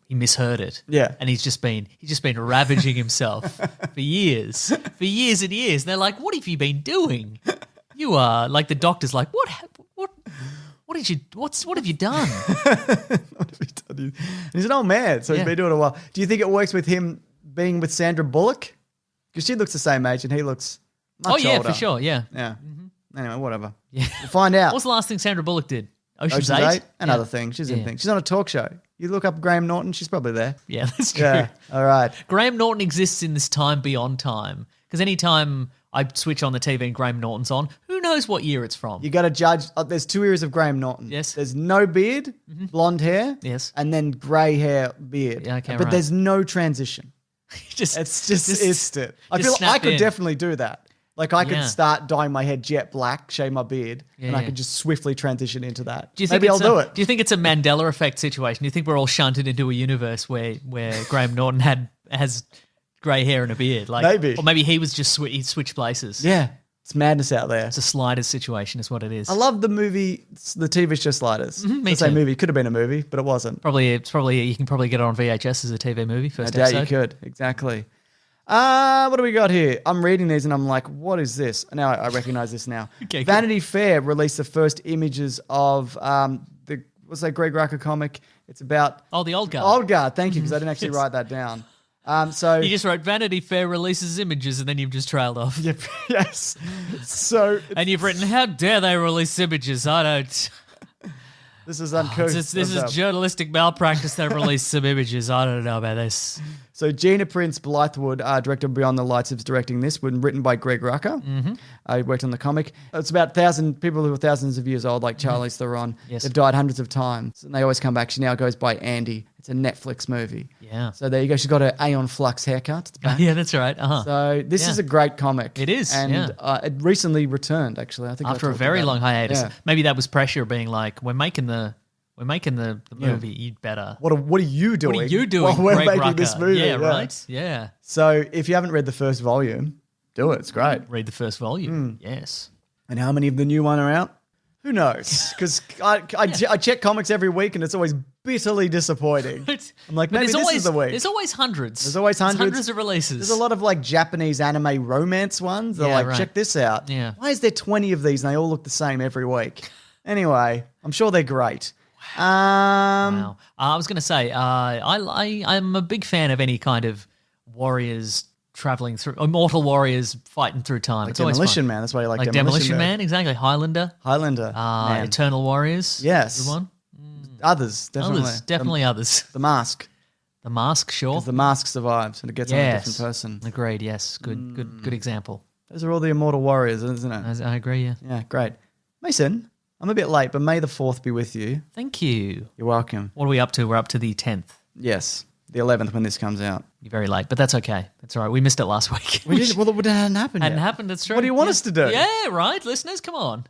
he misheard it. Yeah. And he's just been ravaging himself for years and years. And they're like, "What have you been doing? You are like," the doctor's like, what have you done? What have you done? And he's an old man, so he's been doing it a while. Do you think it works with him being with Sandra Bullock? Because she looks the same age, and he looks much older. For sure, yeah. Yeah. Anyway, whatever. Yeah. We'll find out. What's the last thing Sandra Bullock did? Ocean's Ocean's 8 and Yeah. other things. She's in Yeah. things. She's on a talk show. You look up Graham Norton, she's probably there. Yeah, that's true. Yeah. All right. Graham Norton exists in this time beyond time. Because anytime I switch on the TV and Graham Norton's on, who knows what year it's from? You got to judge. There's 2 eras of Graham Norton. Yes. There's no beard, blonde hair. Yes. And then grey hair, beard. Yeah, okay, but right. there's no transition. just, It's just instant. I just feel I snapped could in. definitely do that. Like I could Yeah. start dyeing my head jet black, shave my beard, and I Yeah. could just swiftly transition into that. Do you think Maybe I'll it's do it. Do you think it's a Mandela effect situation? Do you think we're all shunted into a universe where Graham Norton has grey hair and a beard? Like, Maybe. Or maybe he was just he switched places. Yeah. It's madness out there. It's a Sliders situation is what it is. I love the movie, the TV show Sliders. me It's the same too. movie. It could have been a movie, but it wasn't. It's probably you can probably get it on VHS as a TV movie first I doubt episode. you could. Exactly. What do we got here? I'm reading these and I'm like, what is this? Now I recognize this now. Okay, good. Vanity Fair released the first images of what's that Greg Rucka comic? It's about Oh, the old guy. Old Guard. Thank you, because I didn't actually Yes. write that down. So You just wrote Vanity Fair releases images and then you've just trailed off. Yep, yes. So And you've written, how dare they release images? I don't. this is uncouth. This is journalistic malpractice. They released some images. I don't know about this. So Gina Prince Blythewood, director of Beyond the Lights, is directing this. Written by Greg Rucka. He worked on the comic. It's about people who are thousands of years old, like Charlize Theron. Yes. They've died hundreds of times, and they always come back. She now goes by Andy. It's a Netflix movie. Yeah. So there you go. She's got an Aeon Flux haircut. It's back. Yeah, that's right. Uh-huh. So this Yeah. is a great comic. It is, and yeah. It recently returned. Actually, I think I After a talked very about long it. hiatus. Yeah. Maybe that was pressure being like, we're making the movie, you'd better. What are you doing? What are you doing, while we're Greg making Rucka? this movie? Yeah, right? Yeah. So if you haven't read the first volume, do it. It's great. Read the first volume. Yes. And how many of the new one are out? Who knows? Because I check comics every week and it's always bitterly disappointing. I'm like, But maybe this is the week. There's always hundreds. There's always hundreds. Hundreds of releases. There's a lot of like Japanese anime romance ones. They're Yeah, like, right. check this out. Yeah. Why is there 20 of these and they all look the same every week? Anyway, I'm sure they're great. Wow. I was going to say, I'm a big fan of any kind of warriors traveling through, immortal warriors fighting through time. Like It's always Demolition fun. Man. That's why you like Like Demolition Man. exactly. Highlander, Highlander. Man. Eternal Warriors. Yes. Good one. Others, definitely. Others, definitely others. The Mask. The Mask, sure. Because the mask survives and it gets on a different person. Agreed. Yes. Good example. Those are all the immortal warriors, isn't it? I agree. Yeah. Yeah, great. Mason, I'm a bit late, but may the 4th be with you. Thank you. You're welcome. What are we up to? We're up to the 10th. Yes, the 11th when this comes out. You're very late, but that's okay. That's all right. We missed it last week. Well, it hadn't happened Hadn't yet. happened. That's true. What do you want us to do? Yeah, right. Listeners, come on.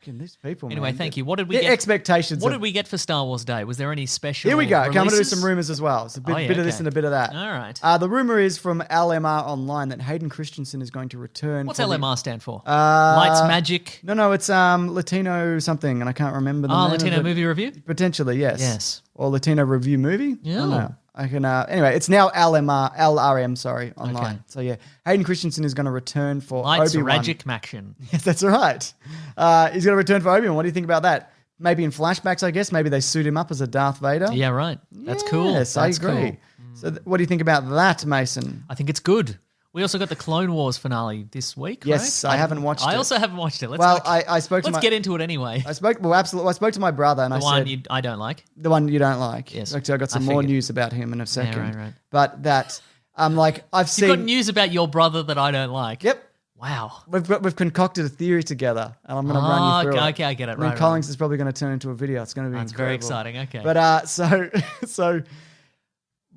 Fucking these people, Anyway, man. thank you. What did we Their get? expectations. What did we get for Star Wars Day? Was there any special? Here we go. Okay, I'm going to do releases? some rumors as well. It's a bit of this and a bit of that. All right. The rumor is from LMR Online that Hayden Christensen is going to return. What's for the- LMR stand for? Lights, Magic. No, it's Latino something, and I can't remember the name. Latino of it. movie review. Potentially, yes. Yes. Or Latino review movie. Yeah. I don't know. I can. Anyway, it's now LRM. Sorry, online. Okay. So yeah, Hayden Christensen is going to return for Lights, Obi-Wan. Ragic, Maction. Yes, that's right. He's going to return for Obi-Wan. What do you think about that? Maybe in flashbacks, I guess. Maybe they suit him up as a Darth Vader. Yeah, right. That's cool. Yes, I That's agree. cool. So what do you think about that, Mason? I think it's good. We also got the Clone Wars finale this week. Yes, right? I haven't watched it. I also haven't watched it. I spoke to Let's get into it anyway. absolutely. I spoke to my brother and The I one said I don't like. the one you don't like. Yes. Actually, I got some I more figured. news about him in a second. right. But that I'm like I've You've got seen. news about your brother that I don't like. Yep. Wow. We've concocted a theory together, and I'm going to run you through it. Okay, I get it. And then Right, Collins is probably going to turn into a video. It's going to be That's very incredible. exciting. Okay. But so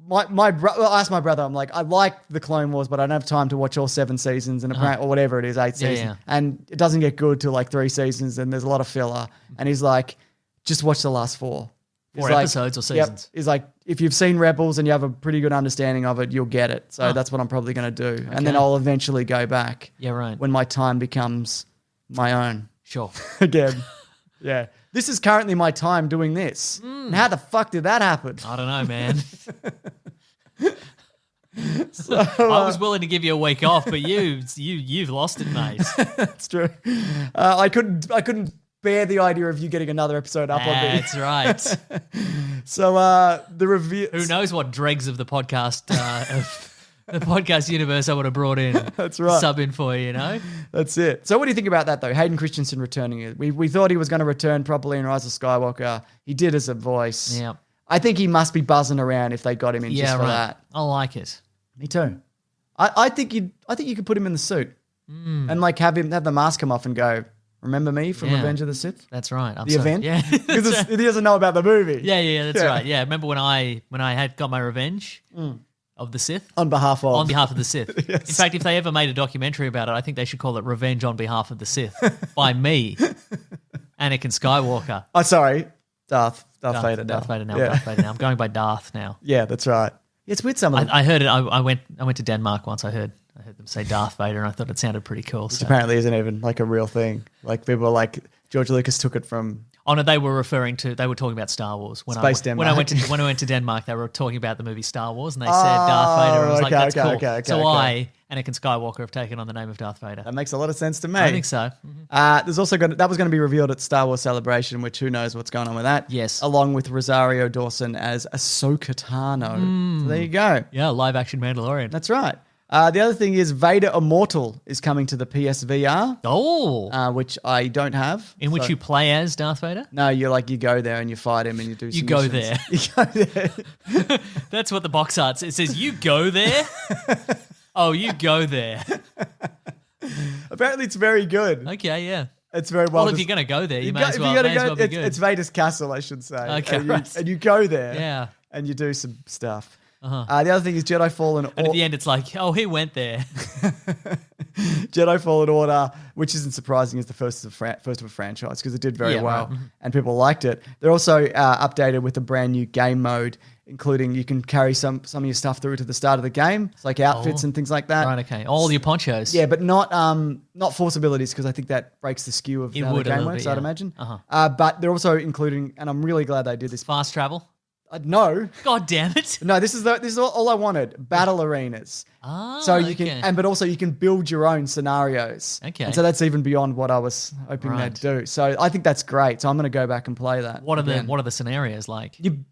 my brother, I asked my brother, I'm like, I like the Clone Wars, but I don't have time to watch all 7 seasons and apparently, or whatever it is, 8 seasons. yeah. And it doesn't get good till like 3 seasons, and there's a lot of filler. And he's like, just watch the last 4. He's 4 like, episodes or yep. seasons? He's like, if you've seen Rebels and you have a pretty good understanding of it, you'll get it. So that's what I'm probably going to do. And then I'll eventually go back. Yeah, right. When my time becomes my own Sure. again. Yeah. This is currently my time doing this. And how the fuck did that happen? I don't know, man. I was willing to give you a week off, but you've lost it, mate. That's true. I couldn't bear the idea of you getting another episode up on me. That's right. So the review. Who knows what dregs of the podcast of the podcast universe I would have brought in. That's right. Sub in for you know. That's it. So what do you think about that though? Hayden Christensen returning. We thought he was going to return properly in Rise of Skywalker. He did as a voice. Yeah. I think he must be buzzing around if they got him in just for that. I like it. Me too. I think you could put him in the suit and like have the mask come off and go, remember me from Yeah. Revenge of the Sith? That's right. The event? Yeah. Because he doesn't know about the movie. Yeah, that's right. Yeah, remember when I had got my revenge of the Sith? On behalf of. On behalf of the Sith. Yes. In fact, if they ever made a documentary about it, I think they should call it Revenge on Behalf of the Sith by me, Anakin Skywalker. Oh, sorry. Darth Vader. Darth Vader now. Yeah. Darth Vader now. I'm going by Darth now. Yeah, that's right. It's weird some of them. I heard it. I went to Denmark once. I heard them say Darth Vader, and I thought it sounded pretty cool. So. Apparently isn't even like a real thing. Like people are like, George Lucas took it from... Oh no, they were talking about Star Wars. When Space when I went to Denmark, they were talking about the movie Star Wars, and they said Darth Vader. And I was like, that's cool. So I, Anakin Skywalker, have taken on the name of Darth Vader. That makes a lot of sense to me. I think so. There's also that was going to be revealed at Star Wars Celebration, which who knows what's going on with that. Yes. Along with Rosario Dawson as Ahsoka Tano. So there you go. Yeah, live action Mandalorian. That's right. The other thing is Vader Immortal is coming to the PSVR, Oh, which I don't have. in which So- you play as Darth Vader? No, you go there and you fight him and you do some You go missions. there. You go there. That's what the box art says. It says, you go there? Oh, you go there. Apparently it's very good. Okay, yeah. It's very well. Well, if you're going to go there, you may go- as if well, you're gonna may as go, well be it's, good. it's Vader's castle, I should say. Okay, and you, right. and you go there. Yeah. And you do some stuff. The other thing is Jedi Fallen And at the end, it's like, oh, he went there. Jedi Fallen Order, which isn't surprising, is the first of a franchise because it did very Yeah, well right. and people liked it. They're also updated with a brand new game mode, including you can carry some of your stuff through to the start of the game. It's like outfits and things like that. Right, okay. All your ponchos. Yeah, but not force abilities because I think that breaks the skew of It how the would a game little works, bit, I'd yeah. imagine. Uh-huh. But they're also including, and I'm really glad they did this. Fast travel. No, God damn it. no, this is all I wanted. Battle arenas. Ah, So you okay. can, but also you can build your own scenarios. Okay. And so that's even beyond what I was hoping Right. they'd do. So I think that's great. So I'm going to go back and play that. What are again. the scenarios like? You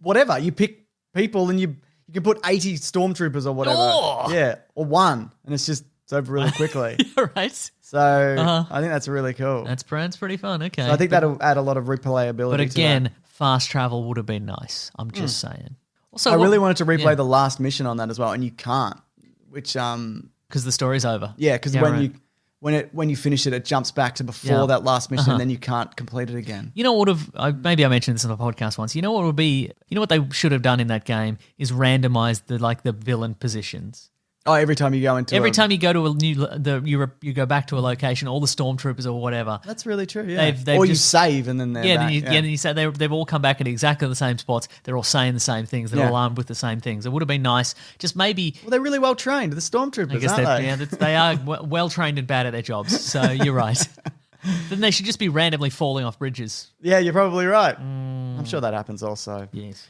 pick people and you can put 80 stormtroopers or whatever. Oh! Yeah, or one, and it's over really quickly. All right. So I think that's really cool. That's pretty fun. Okay. So I think that'll add a lot of replayability. But to again, that. fast travel would have been nice. I'm just saying. Also, I really wanted to replay yeah. the last mission on that as well, and you can't. Which because the story's over. yeah, because when you finish it, it jumps back to before Yeah. that last mission, and then you can't complete it again. You know what would have maybe I mentioned this on the podcast once. You know what would be? You know what they should have done in that game is randomize the villain positions. Oh, every time you go into Every time you go to you go back to a location, all the stormtroopers or whatever. That's really true. Yeah. They've or you just- save and then they're back. Then you say they've all come back at exactly the same spots. They're all saying the same things. They're all armed with the same things. It would have been nice, just maybe. Well, they're really well trained. The stormtroopers, I guess aren't they? they are well trained and bad at their jobs. So you're right. Then they should just be randomly falling off bridges. Yeah, you're probably right. I'm sure that happens also. Yes.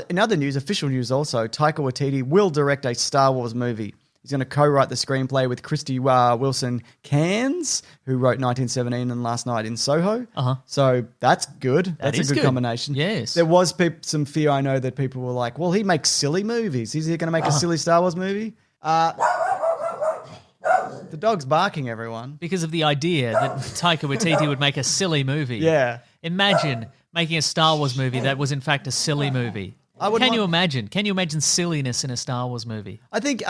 In other news, official news also, Taika Waititi will direct a Star Wars movie. He's going to co-write the screenplay with Christy Wilson Cairns, who wrote 1917 and Last Night in Soho. So that's good. That's a good combination. Yes. There was some fear, I know, that people were like, well, he makes silly movies. Is he going to make a silly Star Wars movie? The dog's barking, everyone. Because of the idea that Taika Waititi would make a silly movie. Yeah. Imagine making a Star Wars movie that was in fact a silly movie. Can you imagine? Can you imagine silliness in a Star Wars movie? I think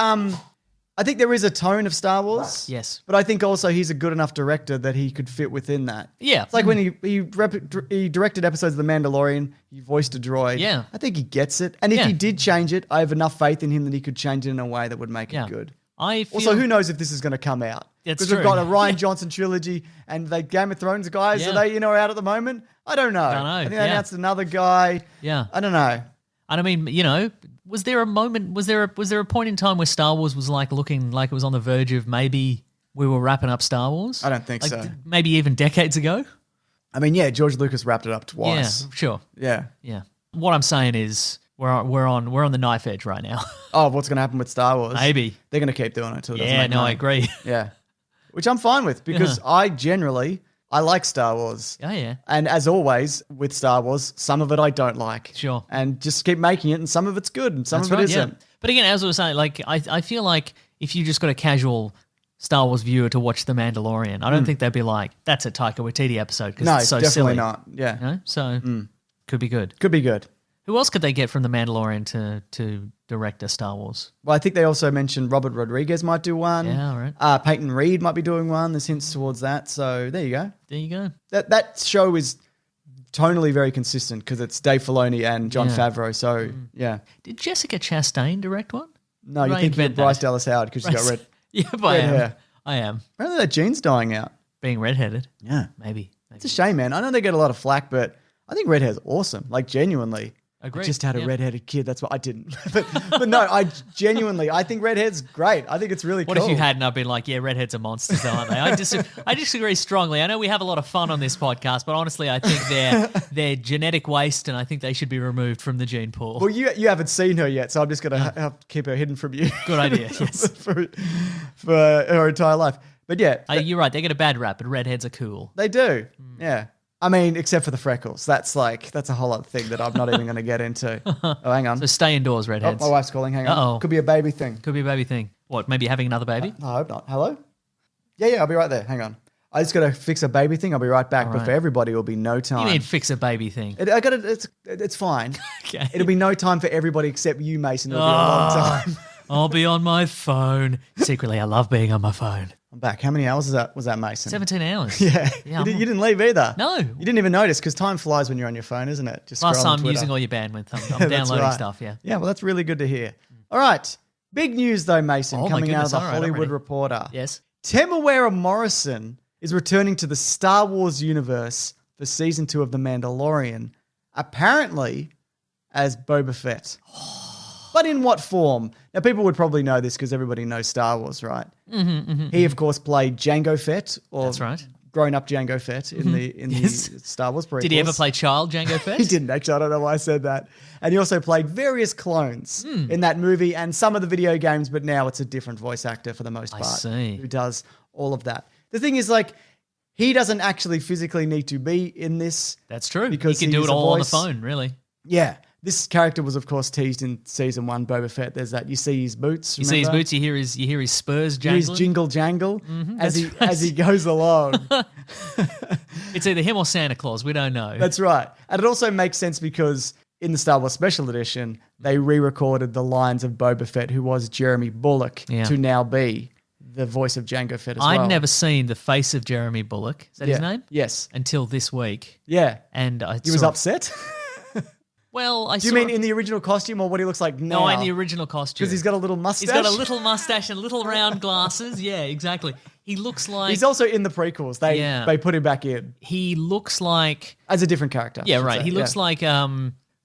there is a tone of Star Wars. Yes. But I think also he's a good enough director that he could fit within that. Yeah. It's like when he directed episodes of The Mandalorian, he voiced a droid. Yeah. I think he gets it. And if he did change it, I have enough faith in him that he could change it in a way that would make it good. Also, who knows if this is going to come out? That's Because true. we've got a Rian Johnson trilogy and the Game of Thrones guys, are they out at the moment? I don't know. I think they announced another guy. Yeah. I don't know. And I mean, was there a moment, was there a point in time where Star Wars was like looking like it was on the verge of maybe we were wrapping up Star Wars? I don't think so. Maybe even decades ago? I mean, yeah, George Lucas wrapped it up twice. Yeah, sure. Yeah. Yeah. What I'm saying is we're on the knife edge right now. Oh, what's going to happen with Star Wars? Maybe. They're going to keep doing it until it doesn't Yeah, make no, I money. agree. Yeah. Which I'm fine with because I like Star Wars. Oh, yeah. And as always with Star Wars, some of it I don't like. Sure. And just keep making it and some of it's good and some That's of it right, isn't. yeah. But again, as I was saying, like I feel like if you just got a casual Star Wars viewer to watch The Mandalorian, I don't think they'd be like, that's a Taika Waititi episode because No, it's so definitely silly. not. Yeah. You know? So could be good. Could be good. Who else could they get from The Mandalorian to direct a Star Wars? Well, I think they also mentioned Robert Rodriguez might do one. Yeah, all right. Peyton Reed might be doing one. There's hints towards that. So there you go. There you go. That show is tonally very consistent because it's Dave Filoni and Jon Yeah. Favreau. So yeah. Did Jessica Chastain direct one? No, you're Right, thinking of invent Bryce that. Dallas Howard because she's got red. Yeah, but red hair. I am. Apparently that gene's dying out. Being redheaded. Yeah. Maybe. It's a shame, man. I know they get a lot of flack, but I think red hair's awesome. Like genuinely. Agreed. I just had a Yeah. redheaded kid. That's what I didn't. but no, I think redhead's great. I think it's really What cool. if you hadn't? I've been like, yeah, redheads are monsters, aren't they? I disagree strongly. I know we have a lot of fun on this podcast, but honestly, I think they're genetic waste, and I think they should be removed from the gene pool. Well, you haven't seen her yet, so I'm just going to have to keep her hidden from you. Good idea. Yes, for her entire life. But yeah, you're right. They get a bad rap, but redheads are cool. they do. Yeah. I mean, except for the freckles. That's a whole other thing that I'm not even going to get into. Oh, hang on. So stay indoors, Oh, redheads. my wife's calling. Hang on. Uh-oh. Could be a baby thing. Could be a baby thing. What? Maybe having another baby? No, I hope not. Hello? Yeah, I'll be right there. Hang on. I just got to fix a baby thing. I'll be right back. All But right. for everybody, it'll be no time. You mean fix a baby thing? It's fine. Okay. It'll be no time for everybody except you, Mason. It'll be a long time. I'll be on my phone. Secretly, I love being on my phone. I'm back. How many hours was that, Mason? 17 hours. Yeah. Yeah, You didn't leave either. No. You didn't even notice because time flies when you're on your phone, isn't it? Just Plus, scroll on I'm Twitter. using all your bandwidth. I'm That's downloading right. stuff, yeah. Yeah, well, that's really good to hear. All right. Big news, though, Mason, Oh, my coming out of goodness. the All right, I'm Hollywood ready. Reporter. Yes. Temuera Morrison is returning to the Star Wars universe for Season 2 of The Mandalorian, apparently as Boba Fett. But in what form? Now, people would probably know this because everybody knows Star Wars, right? He, of course, played Jango Fett, or That's right. grown-up Jango Fett in the Yes. Star Wars prequels. Did he ever play child Jango Fett? He didn't, actually. I don't know why I said that. And he also played various clones in that movie and some of the video games, but now it's a different voice actor for the most I part see. who does all of that. The thing is, like, he doesn't actually physically need to be in this. That's true. Because he can do he's it a all on the voice. phone, really. Yeah. This character was, of course, teased in Season 1, Boba Fett. There's that. You see his boots, You see his remember? boots, you hear his spurs You hear his jangling. jingle jangle as he that's right. as he goes along. It's either him or Santa Claus. We don't know. That's right. And it also makes sense because in the Star Wars Special Edition, they re-recorded the lines of Boba Fett, who was Jeremy Bulloch, Yeah. to now be the voice of Jango Fett as well. I'd never seen the face of Jeremy Bulloch. Is that his name? Yes. Until this week. Yeah. And I He was saw- upset. Well, I Do you mean in the original costume or what he looks like now? No, in the original costume. Because he's got a little mustache? He's got a little mustache and little round glasses. Yeah, exactly. He looks like... He's also in the prequels. They put him back in. He looks like... As a different character. Yeah, right. He looks like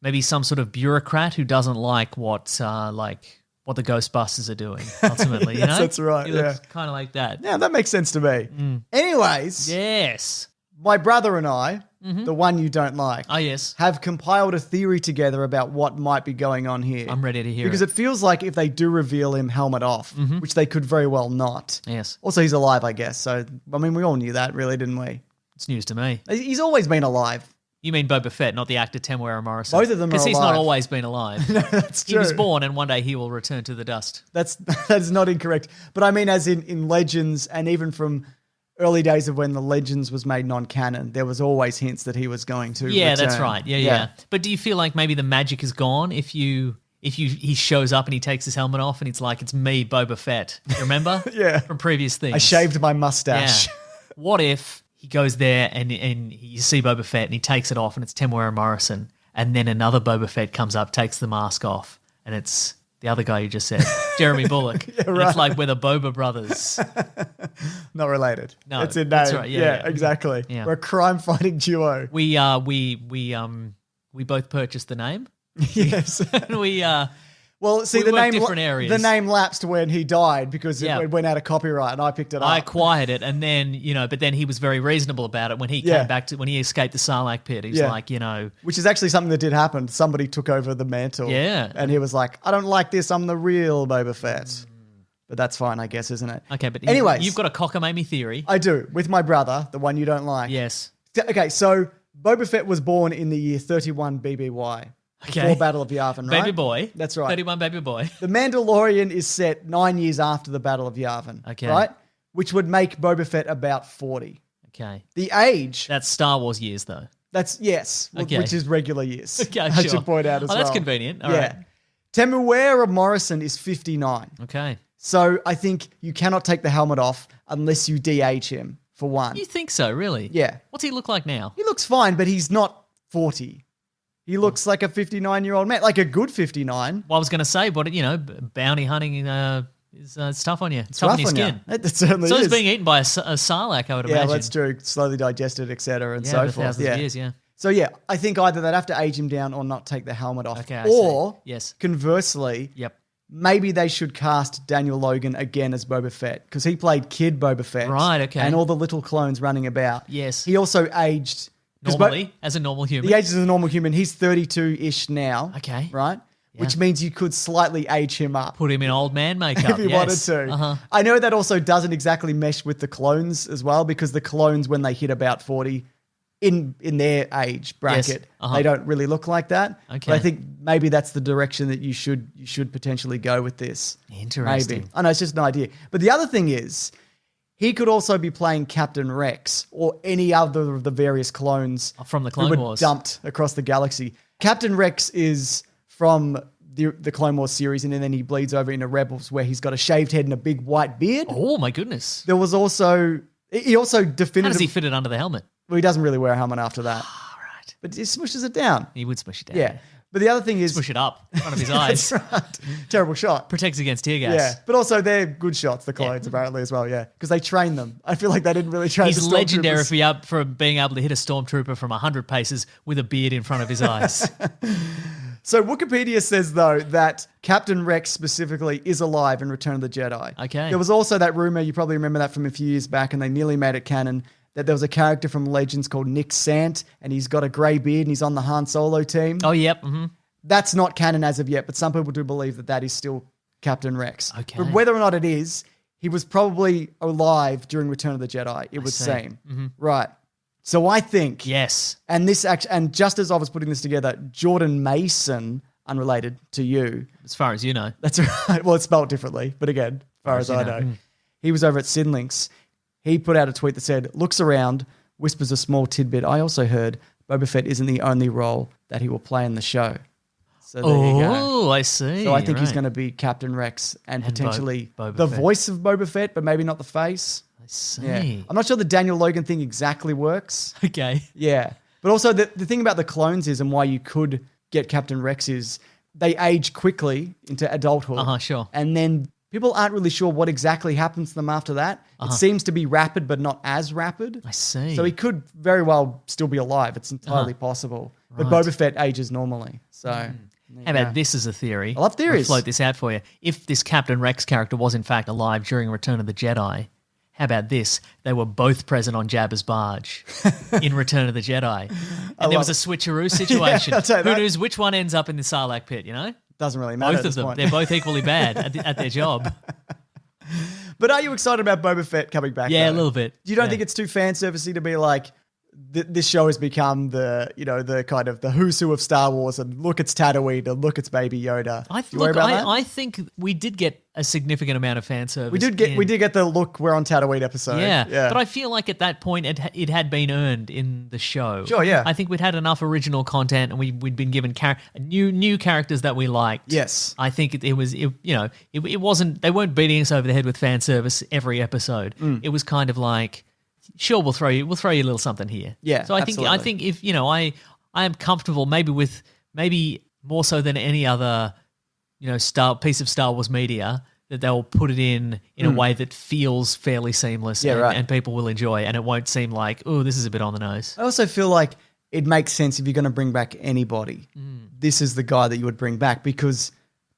maybe some sort of bureaucrat who doesn't like what the Ghostbusters are doing, ultimately. Yes, you know? that's right, He looks kind of like that. Yeah, that makes sense to me. Anyways, Yes. my brother and I, the one you don't like, Oh, yes. have compiled a theory together about what might be going on here. I'm ready to hear Because it feels like if they do reveal him helmet off, which they could very well not. Yes. Also, he's alive, I guess. So, I mean, we all knew that, really, didn't we? It's news to me. He's always been alive. You mean Boba Fett, not the actor Temuera Morrison. Both of them are Because he's not alive. always been alive. That's true. He was born and one day he will return to the dust. That is not incorrect. But I mean, as in Legends, and even from early days of when the Legends was made non-canon, there was always hints that he was going to Yeah, return. that's right. Yeah. But do you feel like maybe the magic is gone if he shows up and he takes his helmet off and it's like, it's me, Boba Fett. You remember? Yeah. From previous things. I shaved my mustache. Yeah. What if he goes there and you see Boba Fett and he takes it off and it's Temuera Morrison, and then another Boba Fett comes up, takes the mask off, and it's the other guy you just said, Jeremy Bullock. And it's like we're the Boba brothers. Not related. No, it's in name. that's right. Yeah. Exactly. Yeah. We're a crime-fighting duo. We both purchased the name. Yes. And we Well, see, We the work name different areas. the name lapsed when he died because Yeah. it went out of copyright, and I picked it I up. acquired it, and then but then he was very reasonable about it when he Yeah. came back when he escaped the Sarlacc pit. He was Yeah. like, Which is actually something that did happen. Somebody took over the mantle. Yeah. And he was like, I don't like this. I'm the real Boba Fett. But that's fine, I guess, isn't it? okay, but Anyways. you've got a cockamamie theory. I do, with my brother, the one you don't like. Yes. Okay, so Boba Fett was born in the year 31 BBY. Okay. Before Battle of Yavin, right? Baby boy. That's right. 31 baby boy. The Mandalorian is set 9 years after the Battle of Yavin. Okay. Right? Which would make Boba Fett about 40. Okay. The age, That's Star Wars years, though. yes, Okay. which is regular years. Okay, I sure. should point out as well. That's convenient. All right. Temuera Morrison is 59. Okay. So I think you cannot take the helmet off unless you de-age him, for one. You think so, really? Yeah. What's he look like now? He looks fine, but he's not 40. He looks like a 59-year-old man, like a good 59. Well, I was going to say, but bounty hunting is it's tough on you. It's tough Rough on your on you. skin. It certainly So is. it's being eaten by a Sarlacc, I would Yeah, imagine. that's true. Slowly digested, etc., and Yeah, so over forth. thousands of years, yeah. So yeah, I think either they'd have to age him down or not take the helmet off. Okay, I or, see. Yes. conversely, Yep. maybe they should cast Daniel Logan again as Boba Fett because he played Kid Boba Fett. Right, okay. And all the little clones running about. Yes. He also aged... 'cause Normally, as a normal human. He ages as a normal human. He's 32-ish now. Okay. Right? Yeah. Which means you could slightly age him up. Put him in old man makeup. If you yes. wanted to. Uh-huh. I know that also doesn't exactly mesh with the clones as well because the clones, when they hit about 40 in their age bracket, Uh-huh. they don't really look like that. Okay. But I think maybe that's the direction that you should potentially go with this. Interesting. Maybe. I know, it's just an idea. But the other thing is, he could also be playing Captain Rex or any other of the various clones From the who Clone were Wars. dumped across the galaxy. Captain Rex is from the Clone Wars series, and then he bleeds over into Rebels, where he's got a shaved head and a big white beard. Oh, my goodness. There was also he also How does definitively he fit it under the helmet? well, he doesn't really wear a helmet after that, All right. but he smushes it down. He would smush it down. Yeah, but the other thing is Smush it up in front of his eyes. That's right. Terrible shot. Protects against tear gas. Yeah, but also they're good shots, the clones, apparently, as well, yeah. Because they train them. I feel like they didn't really train the He's stormtroopers. legendary for being able to hit a stormtrooper from 100 paces with a beard in front of his eyes. So Wikipedia says, though, that Captain Rex specifically is alive in Return of the Jedi. Okay. There was also that rumor, you probably remember that from a few years back, and they nearly made it canon, that there was a character from Legends called Nick Sant, and he's got a grey beard and he's on the Han Solo team. Oh, yep. Mm-hmm. That's not canon as of yet, but some people do believe that that is still Captain Rex. Okay. But whether or not it is, he was probably alive during Return of the Jedi, it would see. seem. Right. So I think, Yes. and just as I was putting this together, Jordan Mason, unrelated to you, As far as you know. that's right. Well, it's spelled differently, but again, as far as I know, he was over at Sinlinks. He put out a tweet that said, looks around, whispers a small tidbit. I also heard Boba Fett isn't the only role that he will play in the show. So there you go. Oh, I see. So I think he's Right. going to be Captain Rex and potentially Boba the Fett. voice of Boba Fett, but maybe not the face. I see. Yeah. I'm not sure the Daniel Logan thing exactly works. Okay. Yeah. But also the thing about the clones is, and why you could get Captain Rex is they age quickly into adulthood. Sure. And then people aren't really sure what exactly happens to them after that. It seems to be rapid, but not as rapid. I see. So he could very well still be alive. It's entirely possible. But Boba Fett ages normally. So How about this as a theory? I love theories. I'll float this out for you. If this Captain Rex character was in fact alive during Return of the Jedi, how about this? They were both present on Jabba's barge in Return of the Jedi. And there was a switcheroo situation. I'll tell you Who that. knows which one ends up in the Sarlacc pit, you know? doesn't really matter. Both at of this them. point. They're both equally bad at their job. But are you excited about Boba Fett coming back? Yeah, though? a little bit. You don't Yeah. think it's too fan servicey to be like, this show has become the kind of the who's who of Star Wars, and look, it's Tatooine, and look, it's Baby Yoda. I Do you worry about that? I think we did get a significant amount of fan service. We did get the look, we're on Tatooine episode. Yeah, yeah. but I feel like at that point it had been earned in the show. Sure, yeah. I think we'd had enough original content, and we'd been given new characters that we liked. Yes. I think it wasn't. They weren't beating us over the head with fan service every episode. It was kind of like, sure, we'll throw you a little something here. Yeah, So I think if I am comfortable maybe more so than any other piece of Star Wars media, that they'll put it in a way that feels fairly seamless and people will enjoy, and it won't seem like, oh, this is a bit on the nose. I also feel like it makes sense if you're going to bring back anybody. This is the guy that you would bring back, because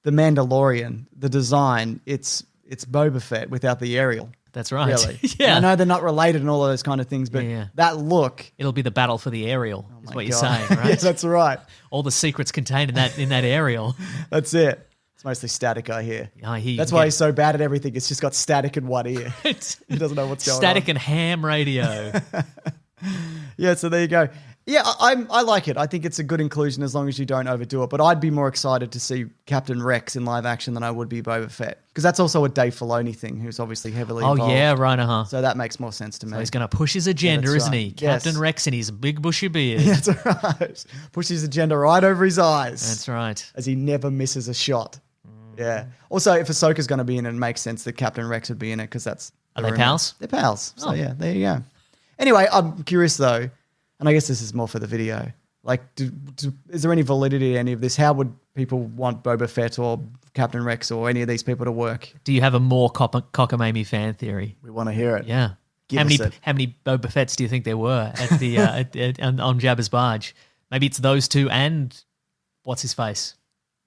the Mandalorian, the design, it's Boba Fett without the Ariel. That's right. Really. Yeah. And I know they're not related and all of those kind of things, but Yeah. that look. It'll be the battle for the Ariel, is My what you're God. saying, right? Yes, that's right. All the secrets contained in that Ariel. That's it. It's mostly static, I hear. He That's why he's so bad at everything. It's just got static in one ear. He doesn't know what's going static on. and ham radio. Yeah, so there you go. Yeah, I like it. I think it's a good inclusion as long as you don't overdo it. But I'd be more excited to see Captain Rex in live action than I would be Boba Fett. Because that's also a Dave Filoni thing, who's obviously heavily involved. Oh, yeah, right, So that makes more sense to me. So he's going to push his agenda, that's isn't right. he? Yes. Captain Rex and his big bushy beard. That's right. Push his agenda right over his eyes. That's right. As he never misses a shot. Yeah. Also, if Ahsoka's going to be in it, it makes sense that Captain Rex would be in it, because that's... Are they pals? They're pals. So Oh. yeah, there you go. Anyway, I'm curious though, and I guess this is more for the video. Like, is there any validity to any of this? How would people want Boba Fett or Captain Rex or any of these people to work? Do you have a more cockamamie fan theory? We want to hear it. Yeah. Give How us it. many Boba Fetts do you think there were at the on Jabba's barge? Maybe it's those two and what's his face,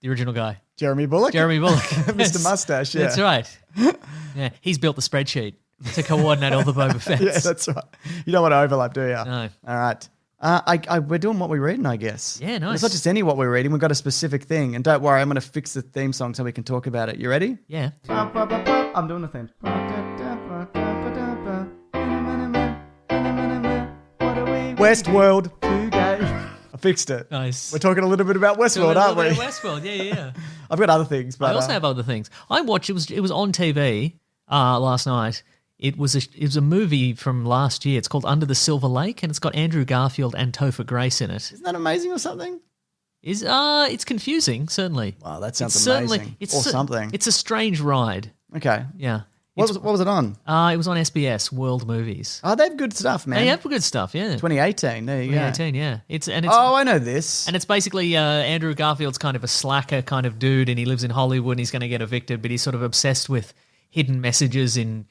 the original guy, Jeremy Bullock? Jeremy Bullock, Mr. Yes. Mustache, yeah. That's right. Yeah, he's built the spreadsheet to coordinate all the Boba Fetts. Yeah, that's right. You don't want to overlap, do you? No. All right. We're doing what we're reading, I guess. Yeah, nice. It's not just any what we're reading. We've got a specific thing. And don't worry, I'm going to fix the theme song so we can talk about it. You ready? Yeah. I'm doing the theme. Westworld. I fixed it. Nice. We're talking a little bit about Westworld, aren't we? Westworld, yeah. I've got other things, but I also have other things. I watched. It was on TV last night. It was a movie from last year. It's called Under the Silver Lake, and it's got Andrew Garfield and Topher Grace in it. isn't that amazing or something? It's confusing, certainly. Wow, that sounds It's amazing. It's or something. It's a strange ride. Okay. Yeah. What was it on? It was on SBS World Movies. Oh, they have good stuff, man. They have good stuff. Yeah. 2018. There you go. 2018. Yeah. It's Oh, I know this. And it's basically Andrew Garfield's kind of a slacker kind of dude, and he lives in Hollywood and he's going to get evicted, but he's sort of obsessed with hidden messages in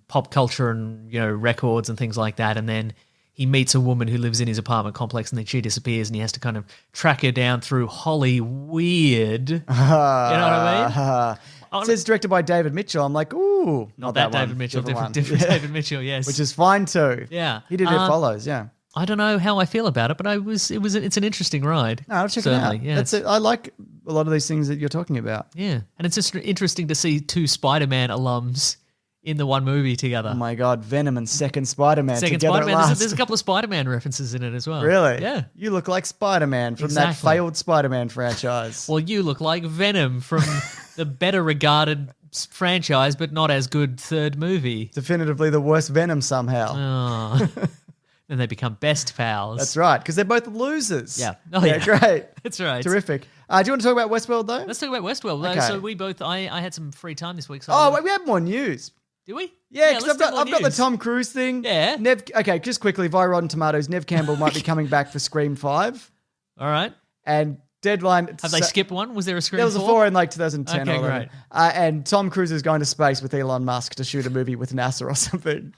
pop culture and, records and things like that. And then he meets a woman who lives in his apartment complex, and then she disappears, and he has to kind of track her down through Hollyweird. You know what I mean? It says directed by David Mitchell. I'm like, ooh, not that David one. Mitchell, different Yeah. David Mitchell, yes. Which is fine too. Yeah. He did It Follows, yeah. I don't know how I feel about it, but it's an interesting ride. No, I'll check Certainly, it out. Yeah, That's it. I like a lot of these things that you're talking about. yeah, and it's just interesting to see two Spider-Man alums in the one movie together. Oh my God, Venom and Second Spider-Man Second together Spider-Man. at last. There's a couple of Spider-Man references in it as well. Really? Yeah. You look like Spider-Man from that Exactly. failed Spider-Man franchise. Well, you look like Venom from the better regarded franchise, but not as good third movie. Definitively the worst Venom somehow. Oh. Then they become best pals. That's right, because they're both losers. Yeah. Oh, yeah. Great. That's right. Terrific. Do you want to talk about Westworld though? Let's talk about Westworld. Okay. So we both, I had some free time this week. So Oh, wait, we have more news. do we? Yeah, because let's I've do more got the news. Tom Cruise thing. Yeah. Okay, just quickly, via Rotten Tomatoes, Nev Campbell might be coming back for Scream 5. All right. And deadline. Have they skipped one? Was there a Scream There was a 4 in like 2010 Okay, or 11. great. And Tom Cruise is going to space with Elon Musk to shoot a movie with NASA or something.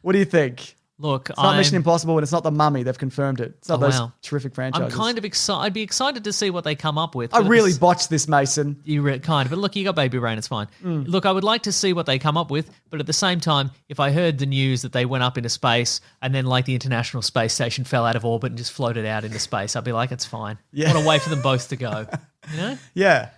What do you think? Look, It's not Mission Impossible and it's not The Mummy. They've confirmed it. It's not those wow. terrific franchises. I'm kind of excited. I'd be excited to see what they come up with. I but really it's- botched this, Mason. Kind of, but look, you got baby brain, it's fine. Mm. Look, I would like to see what they come up with, but at the same time, if I heard the news that they went up into space and then like the International Space Station fell out of orbit and just floated out into space, I'd be like, it's fine. Yeah. I want to wait for them both to go. You know? Yeah.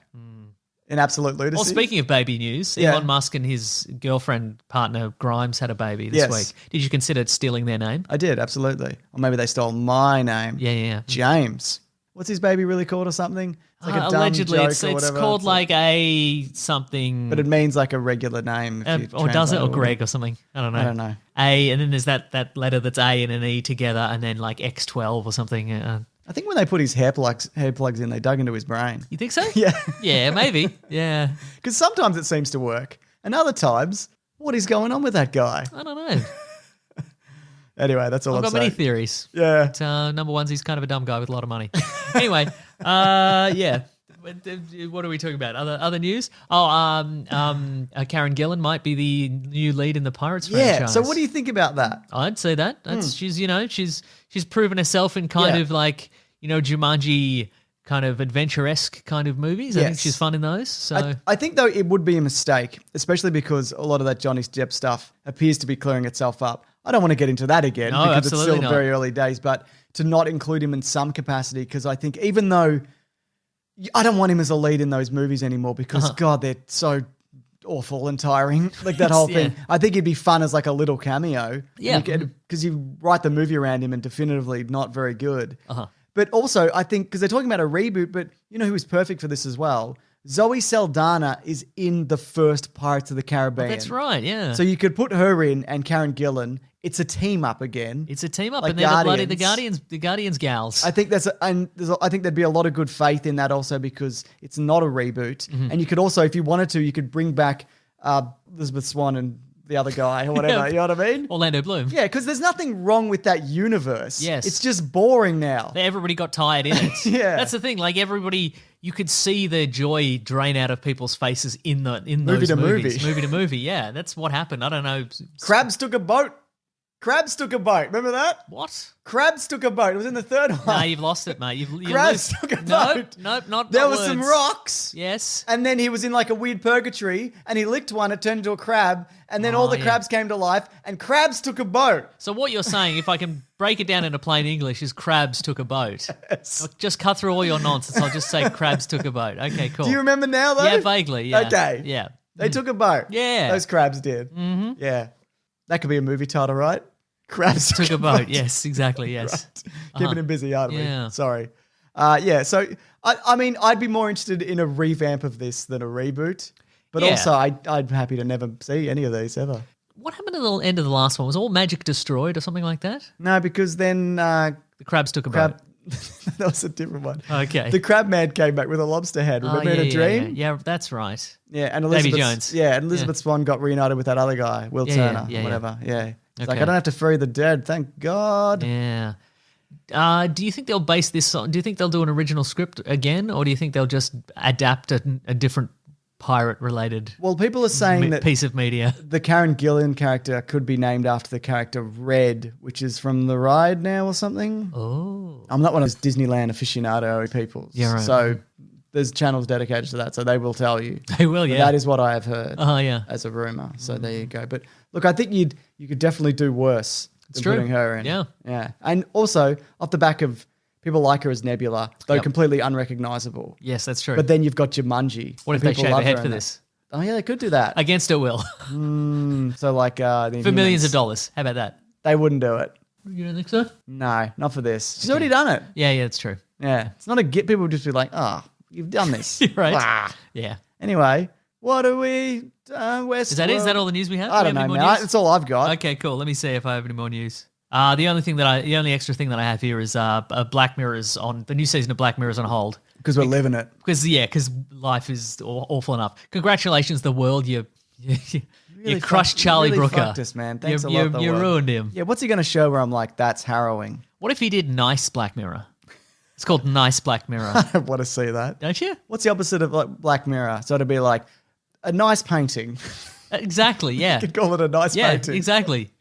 In absolute lunacy. Well, speaking of baby news, Yeah. Elon Musk and his girlfriend partner Grimes had a baby this Yes. week. Did you consider stealing their name? I did, absolutely. Or maybe they stole my name. Yeah. James. What's his baby really called or something? It's like a dumb Allegedly, joke it's or whatever. called It's like a something. But it means like a regular name. If you Or does it? translate Or all of Greg or something? I don't know. I don't know. A, and then there's that letter that's A and an E together, and then like X12 or something. I think when they put his hair plugs in, they dug into his brain. You think so? Yeah. Yeah, maybe. Yeah. Because sometimes it seems to work. And other times, what is going on with that guy? I don't know. Anyway, that's all I've I'm got many saying. theories. Yeah. But, number one's he's kind of a dumb guy with a lot of money. Anyway, yeah. What are we talking about? Other news? Karen Gillan might be the new lead in the Pirates franchise. Yeah. So what do you think about that? I'd say that. That's she's proven herself in kind Yeah. of like, Jumanji kind of adventure-esque kind of movies. I think Yes. she's fun in those. So I think, though, it would be a mistake, especially because a lot of that Johnny Depp stuff appears to be clearing itself up. I don't want to get into that again No, because it's absolutely still not. very early days, but to not include him in some capacity, because I think even though I don't want him as a lead in those movies anymore because, God, they're so awful and tiring. Like that whole thing. Yeah. I think it'd be fun as like a little cameo. Yeah. Because you write the movie around him and definitively not very good. Uh-huh. But also, I think, because they're talking about a reboot, but you know who is perfect for this as well? Zoe Saldana is in the first Pirates of the Caribbean. that's right, yeah. So you could put her in and Karen Gillan. It's a team up again. It's a team up, Like and they're Guardians. the Guardians gals. I think I think there'd be a lot of good faith in that also because it's not a reboot. Mm-hmm. And you could also, if you wanted to, you could bring back Elizabeth Swann and the other guy or whatever. Yeah. You know what I mean? Orlando Bloom. Yeah, because there's nothing wrong with that universe. Yes. It's just boring now. Everybody got tired in it. Yeah. That's the thing. Like everybody, you could see the joy drain out of people's faces in those Movie to movies. movie. Movie to movie. Yeah, that's what happened. I don't know. Crabs took a boat. Remember that? What? Crabs took a boat. It was in the third one. Nah, you've lost it, mate. You Crabs lose. took a Nope, boat. not. There not were some words. rocks. Yes. And then he was in like a weird purgatory and he licked one, it turned into a crab, and then all the yeah. crabs came to life and crabs took a boat. So what you're saying, if I can break it down into plain English, is crabs took a boat. I'll just cut through all your nonsense. I'll just say crabs took a boat. Okay, cool. Do you remember now though? Yeah, vaguely. Yeah. Okay. Yeah. They took a boat. Yeah. Those crabs did. Mm-hmm. Yeah. That could be a movie title, right? Crabs Took a boat. Yes, exactly. Yes. Keeping him busy, aren't we? Yeah. Sorry. Yeah, so I mean, I'd be more interested in a revamp of this than a reboot. But Yeah. also, I'd be happy to never see any of these ever. What happened at the end of the last one? Was all magic destroyed or something like that? No, because then The crabs took a crab. boat. That was a different one. Okay. The crab man came back with a lobster head. Oh, Remember in a dream? Yeah, that's right. Yeah, and Davy Elizabeth Jones. Yeah, and Elizabeth Swann got reunited with that other guy, Will Yeah, Turner, yeah, whatever. Yeah. It's like, Okay. I don't have to free the dead, thank God. Yeah. Do you think they'll base this on? Do you think they'll do an original script again, or do you think they'll just adapt a different pirate-related Well, people are saying that piece of media? the Karen Gillan character could be named after the character Red, which is from The Ride now or something. Oh. I'm not one of those Disneyland aficionado people. Yeah, right. So there's channels dedicated to that, so they will tell you. They will, But yeah. That is what I have heard Oh, yeah. as a rumor. So there you go. But look, I think you could definitely do worse than true. putting her in. Yeah. Yeah. And also, off the back of people like her as Nebula, though Yep. completely unrecognizable. Yes, that's true. But then you've got Jumanji. what if and they people shave love her head her for in that. this? Oh, yeah, they could do that. Against her will. So like the For millions of Inhumans, dollars. How about that? they wouldn't do it. You don't think so? No, not for this. She's already done it. Yeah, that's true. Yeah. It's not a get. People would just be like, oh, you've done this. Right. Blah. Yeah. Anyway, what are we? Westworld. Is that it? Is that all the news we have? I Do don't we know, have any man. more news? That's all I've got. Okay, cool. Let me see if I have any more news. The only extra thing that I have here is Black Mirror's on the new season of Black Mirror's on hold Because we're living it. because life is awful enough. Congratulations, the world. You Really crushed fucked- Charlie really Brooker. fucked us, man. Thanks a lot, the You world. ruined him. Yeah, what's he going to show where I'm like, that's harrowing? What if he did nice Black Mirror? It's called Nice Black Mirror. I want to see that. Don't you? What's the opposite of like Black Mirror? So it'd be like a nice painting. Exactly, yeah. You could call it a nice Yeah, painting. exactly.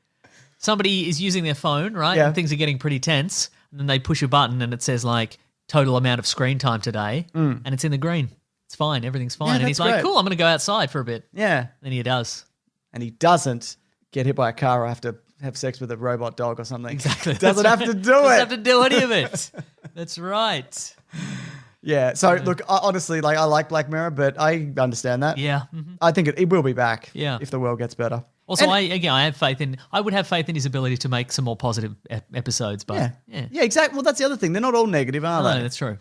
Somebody is using their phone, right? Yeah. And things are getting pretty tense. And then they push a button and it says like total amount of screen time today. And it's in the green. It's fine. Everything's fine. Yeah, and he's that's like, great. cool, I'm going to go outside for a bit. Yeah. Then he does. And he doesn't get hit by a car or have to have sex with a robot dog or something. Exactly. Doesn't have to do Doesn't it. have to do any of it. That's right. Yeah. So look, honestly, like I like Black Mirror, but I understand that. Yeah. I think it will be back. Yeah. If the world gets better. Also, And- I would have faith in his ability to make some more positive episodes, but Yeah, exactly. Well, that's the other thing. They're not all negative, are No, they? that's true.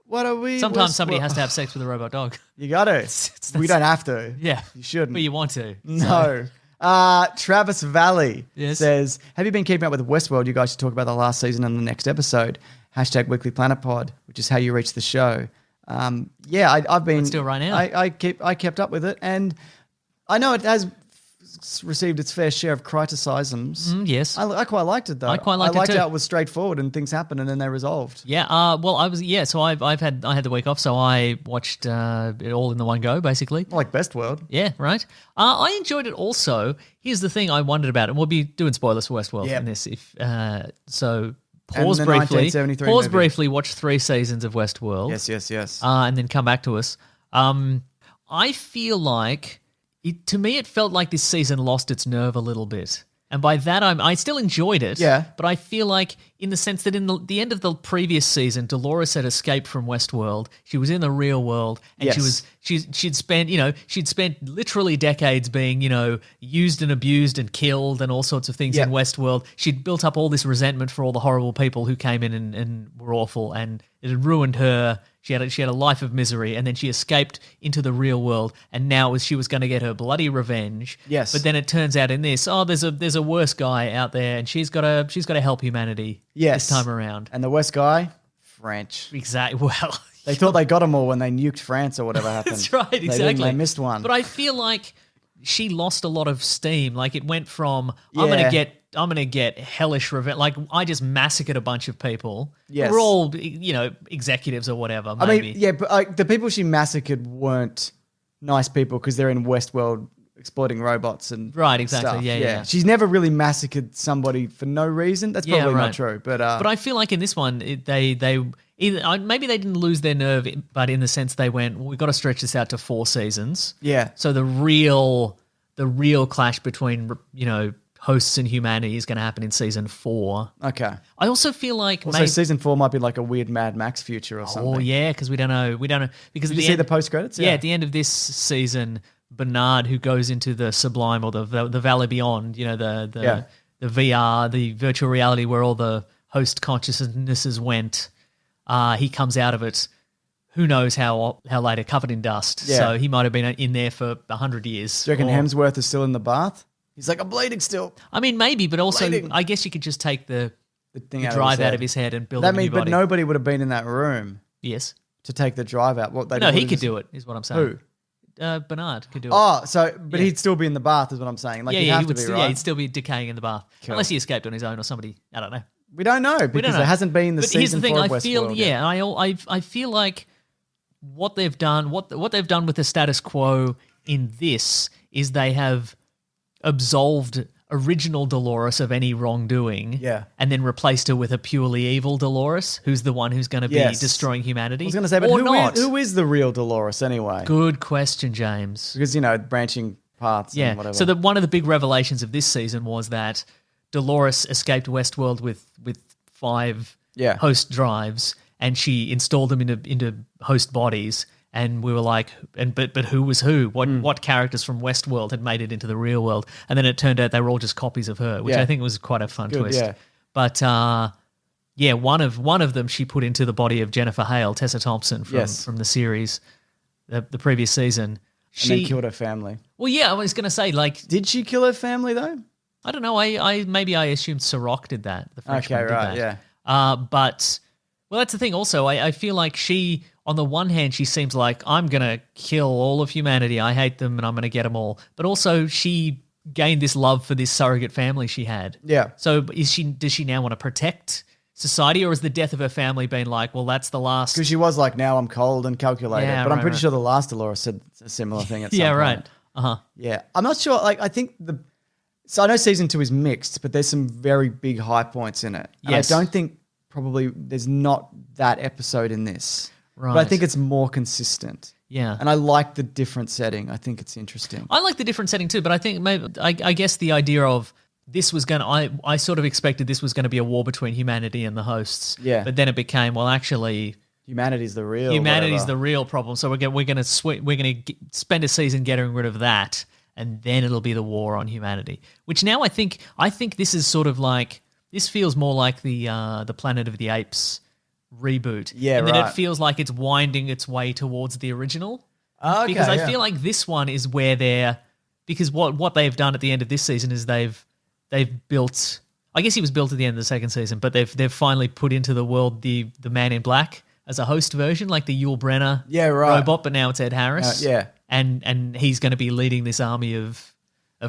What are we? Sometimes somebody has to have sex with a robot dog. You got to. We don't have to. Yeah. You shouldn't. But you want to. No. Travis Valley Yes. says, have you been keeping up with Westworld? You guys should talk about the last season in the next episode. # Weekly Planet Pod, which is how you reach the show. I've been. Let's do it right now. I kept up with it, and I know it has received its fair share of criticisms. Yes. I quite liked it though. I quite liked it too. how it was straightforward and things happened and then they resolved. Yeah. So I had the week off, so I watched it all in the one go, basically. Like Best World. Yeah, right. I enjoyed it also. Here's the thing I wondered about, and we'll be doing spoilers for Westworld Yep. in this. So And pause the briefly. 1973 Pause movie. briefly. Watch 3 seasons of Westworld. Yes. And then come back to us. I feel like to me it felt like this season lost its nerve a little bit. And by that, I still enjoyed it. Yeah. But I feel like in the sense that in the end of the previous season, Dolores had escaped from Westworld. She was in the real world, and Yes. she'd spent literally decades being, used and abused and killed and all sorts of things Yeah. in Westworld. She'd built up all this resentment for all the horrible people who came in and were awful, and it had ruined her. She had a life of misery, and then she escaped into the real world, and now she was going to get her bloody revenge. Yes. But then it turns out in this, there's a worse guy out there, and she's got to help humanity. Yes. This time around. And the West guy, French. Exactly. Well, They thought they got them all when they nuked France or whatever happened. that's right. They Exactly. didn't, they missed one. But I feel like she lost a lot of steam. Like it went from Yeah. I'm gonna get hellish revenge. Like I just massacred a bunch of people. Yes. We're all executives or whatever. I Maybe. mean, yeah, but the people she massacred weren't nice people because they're in Westworld exploiting robots and Right, exactly. stuff. Yeah. She's never really massacred somebody for no reason. That's Yeah, probably right. not true. But I feel like in this one, they either maybe they didn't lose their nerve, but in the sense they went, well, we've got to stretch this out to 4 seasons. yeah, So the real clash between hosts and humanity is going to happen in season 4. okay. I also feel like Also, season 4 might be like a weird Mad Max future or something. oh yeah, because we don't know because Did at you the see end, the post credits? yeah, at the end of this season, Bernard, who goes into the sublime or the valley beyond, the VR, the virtual reality where all the host consciousnesses went, he comes out of it. Who knows how later, covered in dust. Yeah. So he might have been in there for 100 years. Do you reckon or- Hemsworth is still in the bath? He's like, I'm bleeding still. I mean, maybe, but also Bleeding. I guess you could just take the The thing drive out head. of his head and build That a new means, but body. nobody would have been in that room Yes. to take the drive out. What they No, he would've could just- do it, is what I'm saying. Who? Bernard could do it. Oh, so but Yeah. he'd still be in the bath, is what I'm saying. Like he'd he have to would be, still, right? he'd still be decaying in the bath. Cool. Unless he escaped on his own or somebody, I don't know. We don't know because We don't know. there hasn't been the But season here's the thing, 4 of I feel Westworld yet. I feel like what they've done, what they've done with the status quo in this is they have absolved original Dolores of any wrongdoing, Yeah. and then replaced her with a purely evil Dolores, who's the one who's going to be Yes. destroying humanity. I was going to say, but or who not? is, who is the real Dolores anyway? Good question, James. Because, branching paths Yeah. and whatever. So one of the big revelations of this season was that Dolores escaped Westworld with 5 Yeah. host drives, and she installed them into host bodies. And we were like, but who was who? What characters from Westworld had made it into the real world? And then it turned out they were all just copies of her, which Yeah. I think was quite a fun Good, twist. yeah. But one of them she put into the body of Jennifer Hale, Tessa Thompson from the series, the previous season. and She then killed her family. well, yeah, I was going to say like Did she kill her family though? I don't know. I maybe I assumed Sirach did that. The Frenchman Okay, did right, that. yeah. But well, that's the thing. Also, I feel like she, on the one hand, she seems like I'm gonna kill all of humanity. I hate them, and I'm gonna get them all. But also, she gained this love for this surrogate family she had. Yeah. So does she now want to protect society, or has the death of her family been like, well, that's the last? Because she was like, now I'm cold and calculated. Yeah, but I'm right, pretty right. sure the last Dolores said a similar thing at some Yeah, point. right. Uh-huh. Yeah. I'm not sure. Like, I think so I know season 2 is mixed, but there's some very big high points in it. And Yes. I don't think probably there's not that episode in this. Right. But I think it's more consistent. Yeah. And I like the different setting. I think it's interesting. I like the different setting too, but I think I guess the idea of this was going to, I sort of expected this was going to be a war between humanity and the hosts. Yeah. But then it became, well, actually, Humanity's the real. humanity's the whatever. real problem. So we're going to spend a season getting rid of that, and then it'll be the war on humanity. Which now I think this is sort of like, this feels more like the Planet of the Apes reboot. Yeah, and then right. it feels like it's winding its way towards the original. Oh, okay, Because I yeah. feel like this one is where because what they've done at the end of this season is they've built, I guess he was built at the end of the second season, but they've finally put into the world the Man in Black as a host version, like the Yul Brynner Yeah, right. robot, but now it's Ed Harris. Yeah. And he's going to be leading this army of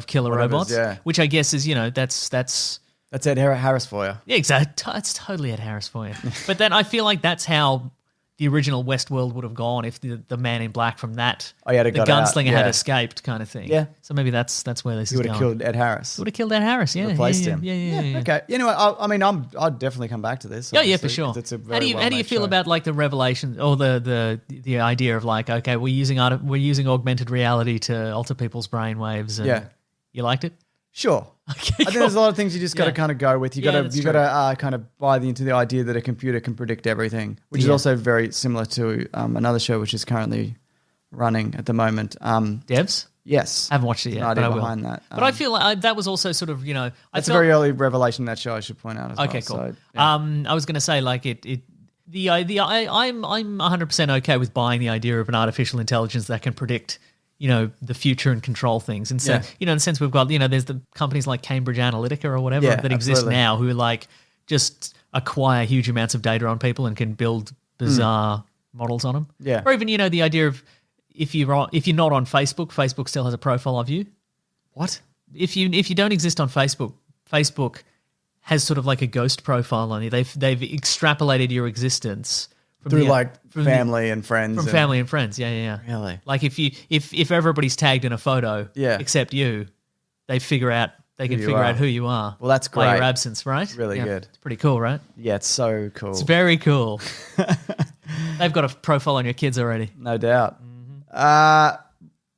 killer Whatever's, robots, yeah. which I guess is, that's That's Ed Harris for you. yeah, exactly. It's totally Ed Harris for you. But then I feel like that's how the original Westworld would have gone if the Man in Black from that, Oh, yeah, the got out, gunslinger had yeah. escaped, kind of thing. Yeah. So maybe that's where this He is would going. have killed Ed Harris. Would have killed Ed Harris. Yeah, Replaced yeah, him. Yeah. Okay. You know what? I mean, I'd definitely come back to this. Yeah, for obviously, sure. 'cause It's a How very do you well-made feel show. about like the revelation or the idea of like, okay, we're using augmented reality to alter people's brainwaves? And Yeah. You liked it? Sure. Okay, I think there's a lot of things you just got to Yeah. kind of go with. You Yeah, got to that's you true. got to kind of buy into the idea that a computer can predict everything, which is Yeah. also very similar to another show which is currently running at the moment. Devs? Yes, I haven't watched it yet, No but idea I will. behind that. But I feel like that was also sort of, I It's a felt, very early revelation in that show. I should point out as okay, well. cool. So, yeah. I was going to say like I'm 100% okay with buying the idea of an artificial intelligence that can predict, the future and control things. And so, Yeah. in the sense we've got, there's the companies like Cambridge Analytica or whatever Yeah, that exist absolutely. now who like just acquire huge amounts of data on people and can build bizarre models on them. Yeah. Or even, the idea of if you're not on Facebook, Facebook still has a profile of you. What? If you don't exist on Facebook, Facebook has sort of like a ghost profile on you. They've extrapolated your existence from Through the- like from family and friends. from and- family and friends. Yeah. Really? Like if everybody's tagged in a photo, Yeah. except you, they can you figure out are. who you are. Well, that's by your great. absence, right? Really Yeah, good. It's pretty cool, right? Yeah, it's so cool. It's very cool. They've got a profile on your kids already. No doubt.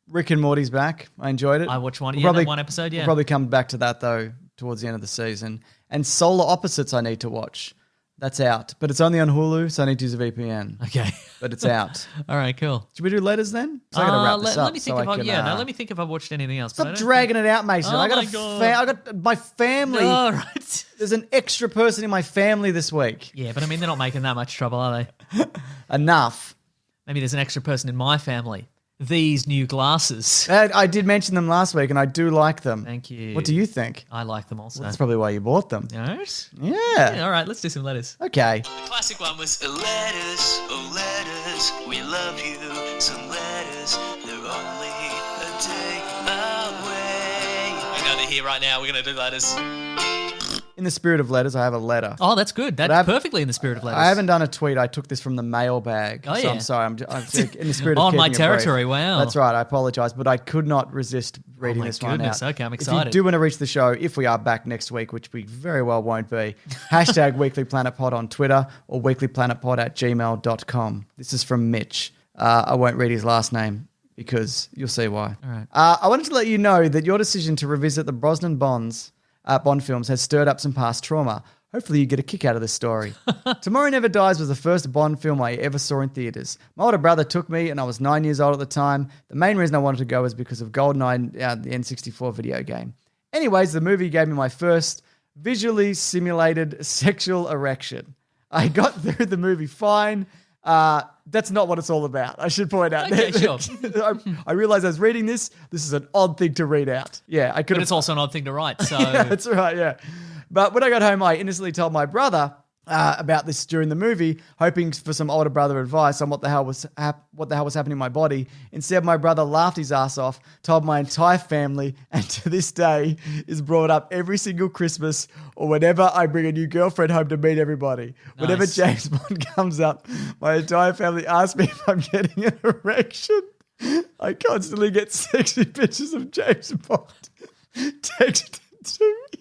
Rick and Morty's back. I enjoyed it. I watched one. We'll Yeah, that one episode. Yeah. We'll probably come back to that though towards the end of the season. And Solar Opposites I need to watch. That's out, but it's only on Hulu, so I need to use a VPN. Okay. But it's out. All right. Cool. Should we do letters then? 'Cause I gotta wrap this up. Let me think so if I can, let me think if I've watched anything else. but I Stop don't dragging it out, Mason. Oh I got my God. I got my family. All right. There's an extra person in my family this week. Yeah, but I mean, they're not making that much trouble, are they? Enough. Maybe there's an extra person in my family. These new glasses. I did mention them last week, and I do like them. Thank you. What do you think? I like them also. That's probably why you bought them. Yes? Yeah. Yeah, all right, let's do some letters. Okay. The classic one was Letters, oh letters, we love you. Some letters, they're only a day away. I know they're here right now. We're going to do letters. In the spirit of letters, I have a letter. Oh, that's good. That's I've- perfectly in the spirit of letters. I haven't done a tweet. I took this from the mailbag. Oh, So yeah. I'm sorry. I'm in the spirit of On my keeping it brief. territory, wow. That's right. I apologize, but I could not resist reading my this one goodness, out. okay, I'm If you excited. do want to reach the show, if we are back next week, which we very well won't be, hashtag weeklyplanetpod on Twitter or weeklyplanetpod@gmail.com. This is from Mitch. I won't read his last name because you'll see why. All right. I wanted to let you know that your decision to revisit the Brosnan Bond films has stirred up some past trauma. Hopefully you get a kick out of this story. Tomorrow Never Dies was the first Bond film I ever saw in theaters. My older brother took me and I was 9 years old at the time. The main reason I wanted to go was because of GoldenEye, the N64 video game. Anyways, the movie gave me my first visually simulated sexual erection. I got through the movie fine. That's not what it's all about. I should point out. Okay, sure. I realized I was reading this. This is an odd thing to read out. Yeah, I could But have. it's also an odd thing to write. So Yeah, that's right, yeah. But when I got home, I innocently told my brother, about this during the movie, hoping for some older brother advice on what the hell was happening in my body. Instead, my brother laughed his ass off, told my entire family, and to this day is brought up every single Christmas or whenever I bring a new girlfriend home to meet everybody. Nice. Whenever James Bond comes up, my entire family asks me if I'm getting an erection. I constantly get sexy pictures of James Bond texted to me.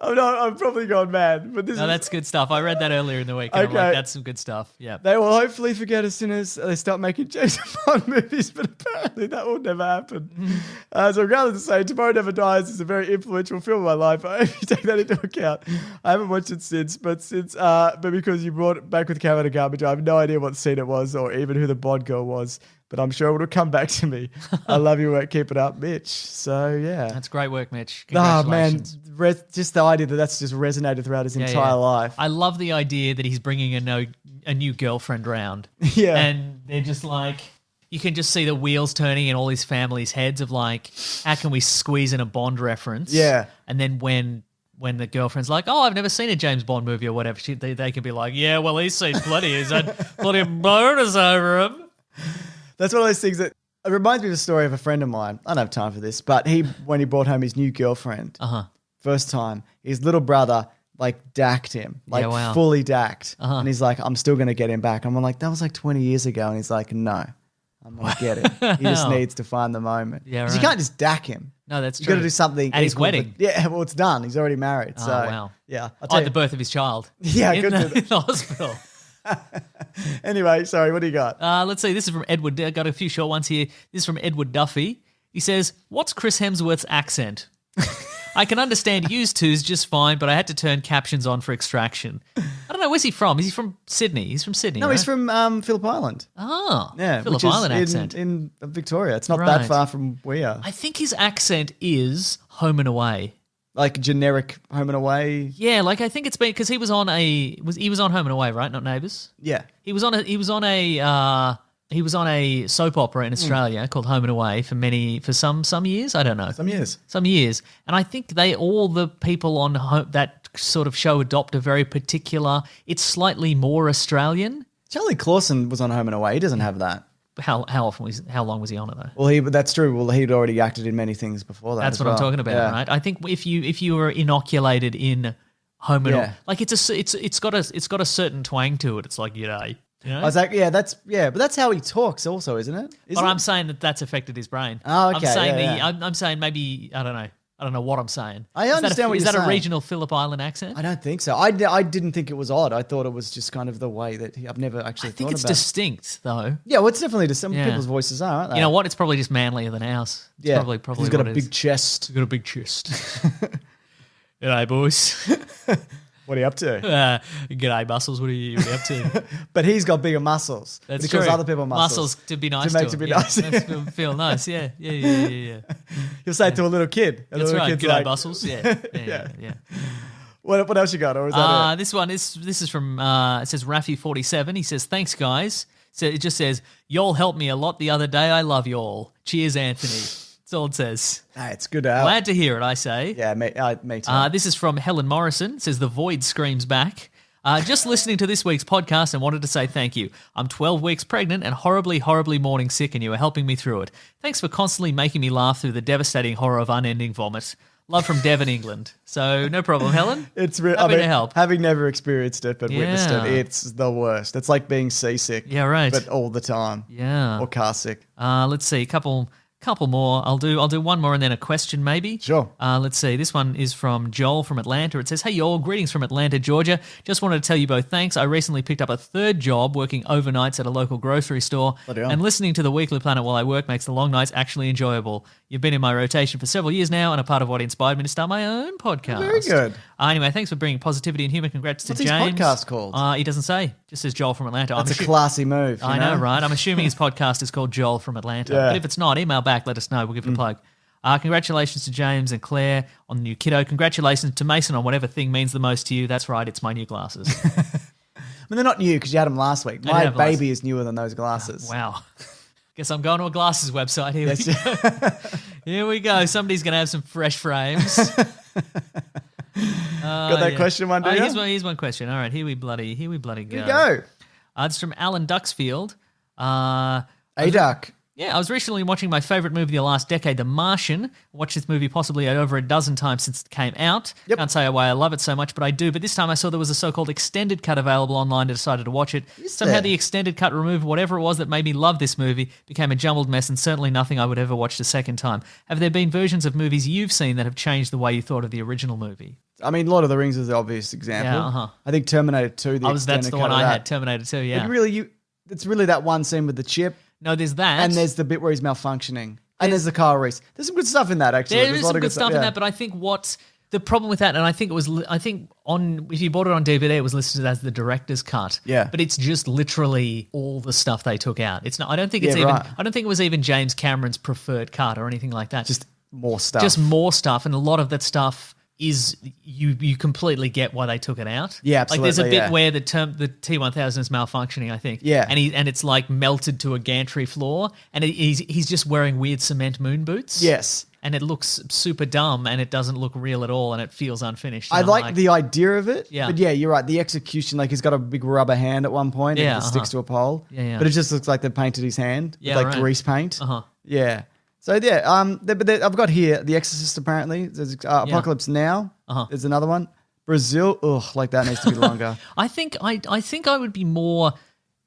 I'm probably gone mad, but that's good stuff. I read that earlier in the week, and I'm like, that's some good stuff. Yeah. They will hopefully forget as soon as they start making James Bond movies, but apparently that will never happen. So rather to say, Tomorrow Never Dies is a very influential film in my life. I hope you take that into account. I haven't watched it since, but because you brought it back with Cameron and Garbage, I have no idea what scene it was or even who the Bond girl was. But I'm sure it will come back to me. I love your work. Keep it up, Mitch. So, yeah. That's great work, Mitch. Oh, man. Congratulations. Just the idea that's just resonated throughout his entire life. I love the idea that he's bringing a new girlfriend round. Yeah. And they're just like, you can just see the wheels turning in all his family's heads of like, how can we squeeze in a Bond reference? Yeah. And then when the girlfriend's like, oh, I've never seen a James Bond movie or whatever, they can be like, yeah, well, he's seen plenty. He's had plenty of boners over him. That's one of those things that it reminds me of a story of a friend of mine. I don't have time for this, but when he brought home his new girlfriend, first time, his little brother dacked him, fully dacked. And he's like, I'm still going to get him back. I'm like, that was 20 years ago. And he's like, no, I'm going to get him. He just needs to find the moment. Yeah, right. You can't just dack him. No, that's true. You've got to do something. At his wedding. Yeah, well, it's done. He's already married. So, wow. Yeah. At the birth of his child. Yeah, in the hospital. Anyway, sorry, what do you got? Let's see. This is from Edward. I got a few short ones here. This is from Edward Duffy. He says, what's Chris Hemsworth's accent? I can understand used to's just fine, but I had to turn captions on for extraction. I don't know. Where's he from? Is he from Sydney? He's from Sydney, No, right? he's from Phillip Island. Oh, yeah, Phillip which is Island accent. in Victoria. It's not Right. that far from where we are. I think his accent is home and away. Like generic Home and Away. Yeah, I think it's been because he was on Home and Away, right? Not Neighbours. Yeah. He was on a soap opera in Australia called Home and Away for some years. I don't know. Some years. And I think all the people on that sort of show adopt a very particular. It's slightly more Australian. Charlie Clausen was on Home and Away. He doesn't have that. How long was he on it though? Well, that's true. Well, he'd already acted in many things before that. That's what I'm talking about, right? I think if you were inoculated in Home and Away, it's got a certain twang to it. It's like G'day. You know? I was like, but that's how he talks, also, isn't it? I'm saying that's affected his brain. Oh, okay. I'm saying maybe I don't know. I don't know what I'm saying. I understand what you're saying. Is that a regional Phillip Island accent? I don't think so. I didn't think it was odd. I thought it was just kind of the way that I've never actually thought about it. I think it's distinct, though. Yeah, well, it's definitely just some people's voices are, aren't they? You know what? It's probably just manlier than ours. It's probably he's got a big chest. He's got a big chest. G'day, boys. What are you up to? G'day, muscles. What are you up to? But he's got bigger muscles. That's because true. other people have muscles. To be nice to make to be nice. Feel nice. Yeah. You'll say it to a little kid. That's right. G'day, muscles. Yeah. What else you got? Or is that it? This one is from it says Rafi47. He says, thanks guys. So it just says, y'all helped me a lot the other day. I love y'all. Cheers, Anthony. That's all it says. Hey, it's good to have. Glad to hear it, I say. Yeah, me too. This is from Helen Morrison. It says, the void screams back. Just listening to this week's podcast and wanted to say thank you. I'm 12 weeks pregnant and horribly, horribly morning sick, and you are helping me through it. Thanks for constantly making me laugh through the devastating horror of unending vomit. Love from Devon, England. So no problem, Helen. It's happy to help. Having never experienced it but witnessed it, it's the worst. It's like being seasick. Yeah, right. But all the time. Yeah. Or car sick. Let's see, couple more. I'll do one more and then a question maybe. Sure. Let's see. This one is from Joel from Atlanta. It says, hey, y'all. Greetings from Atlanta, Georgia. Just wanted to tell you both thanks. I recently picked up a third job working overnights at a local grocery store. And listening to the Weekly Planet while I work makes the long nights actually enjoyable. You've been in my rotation for several years now and a part of what inspired me to start my own podcast. Very good. Anyway, thanks for bringing positivity and humor. Congrats to What's James. What's his podcast called? He doesn't say. Just says Joel from Atlanta. That's a classy move. I know, right? I'm assuming his podcast is called Joel from Atlanta. Yeah. But if it's not, email back. Let us know. We'll give it a plug. Congratulations to James and Claire on the new kiddo. Congratulations to Mason on whatever thing means the most to you. That's right. It's my new glasses. I mean, they're not new because you had them last week. My baby is newer than those glasses. Oh, wow. Guess I'm going to a glasses website. Here we go. Here we go. Somebody's going to have some fresh frames. Got that question one, do you? Here's one question. All right, here we bloody go. Here you go. It's from Alan Duxfield. A-Duck. Yeah, I was recently watching my favorite movie of the last decade, The Martian. I watched this movie possibly over a dozen times since it came out. Yep. Can't say why I love it so much, but I do. But this time I saw there was a so-called extended cut available online and decided to watch it. Somehow the extended cut removed whatever it was that made me love this movie, became a jumbled mess, and certainly nothing I would ever watch a second time. Have there been versions of movies you've seen that have changed the way you thought of the original movie? I mean, Lord of the Rings is the obvious example. Yeah, I think Terminator 2, That's the one I had, Terminator 2, yeah. But it's really that one scene with the chip. No, there's that. And there's the bit where he's malfunctioning. And there's the Kyle Reese. There's some good stuff in that, actually. There is some good stuff in that, but I think what's the problem with that, and I think if you bought it on DVD, it was listed as the director's cut. Yeah. But it's just literally all the stuff they took out. It's not. I don't think it's right. I don't think it was even James Cameron's preferred cut or anything like that. Just more stuff. Just more stuff, and a lot of that stuff is you completely get why they took it out. Yeah, absolutely. Like there's a bit where the T-1000 is malfunctioning, I think. Yeah. And it's like melted to a gantry floor, and he's just wearing weird cement moon boots. Yes. And it looks super dumb, and it doesn't look real at all, and it feels unfinished. I like the idea of it. Yeah. But yeah, you're right. The execution, like he's got a big rubber hand at one point and it sticks to a pole. Yeah. But it just looks like they painted his hand with like grease paint. Yeah. So yeah, I've got here The Exorcist. Apparently, there's Apocalypse Now. There's another one. Brazil. Like that needs to be longer. I think I would be more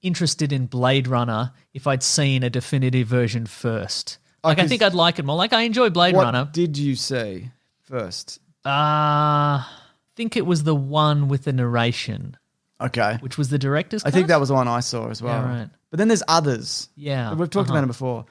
interested in Blade Runner if I'd seen a definitive version first. Like I think I'd like it more. Like I enjoy Blade Runner. What did you see first? I think it was the one with the narration. Okay. Which was the director's cut? I think that was the one I saw as well. Yeah, right. But then there's others. Yeah. We've talked about them before.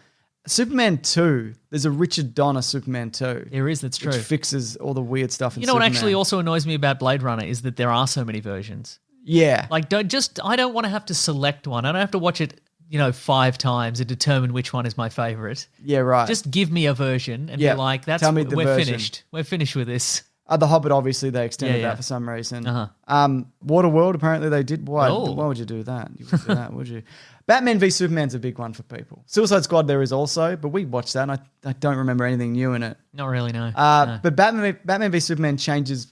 Superman 2, there's a Richard Donner Superman 2. There is, that's true. Which fixes all the weird stuff in You know Superman. what actually also annoys me about Blade Runner is that there are so many versions. Yeah. Like I don't want to have to select one. I don't have to watch it, 5 times and determine which one is my favorite. Yeah, right. Just give me a version and be like, Tell me the we're version. finished. We're finished with this. The Hobbit, obviously, they extended that for some reason. Waterworld, apparently they did. Why would you do that? You wouldn't do that, would you? Batman v Superman's a big one for people. Suicide Squad there is also, but we watched that and I don't remember anything new in it. Not really, no. But Batman v Superman changes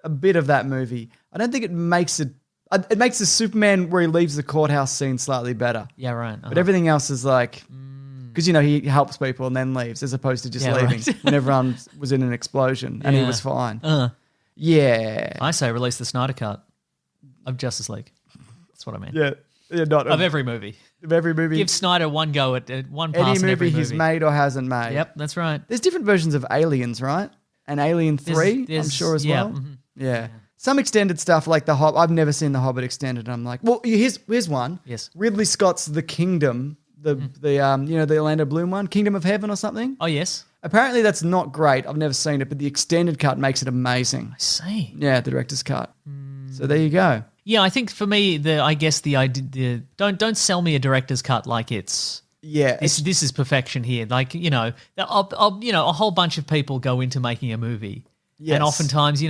a bit of that movie. I don't think it makes it... It makes the Superman where he leaves the courthouse scene slightly better. Yeah, right. But everything else is like... Because, he helps people and then leaves as opposed to just leaving when everyone was in an explosion and he was fine. Yeah. I say release the Snyder Cut of Justice League. That's what I mean. Yeah. Not of every movie. Of every movie. Give Snyder one go at one pass any in every movie he's made or hasn't made. Yep, that's right. There's different versions of Aliens, right? And Alien 3, I'm sure as well. Mm-hmm. Yeah. Some extended stuff like The Hobbit. I've never seen The Hobbit extended. I'm like, well, here's one. Yes. Ridley Scott's The Kingdom, the Orlando Bloom one, Kingdom of Heaven or something. Oh, yes. Apparently that's not great. I've never seen it, but the extended cut makes it amazing. I see. Yeah, the director's cut. So there you go. Yeah, I think for me, the idea, don't sell me a director's cut like it's this is perfection here. Like a whole bunch of people go into making a movie, and oftentimes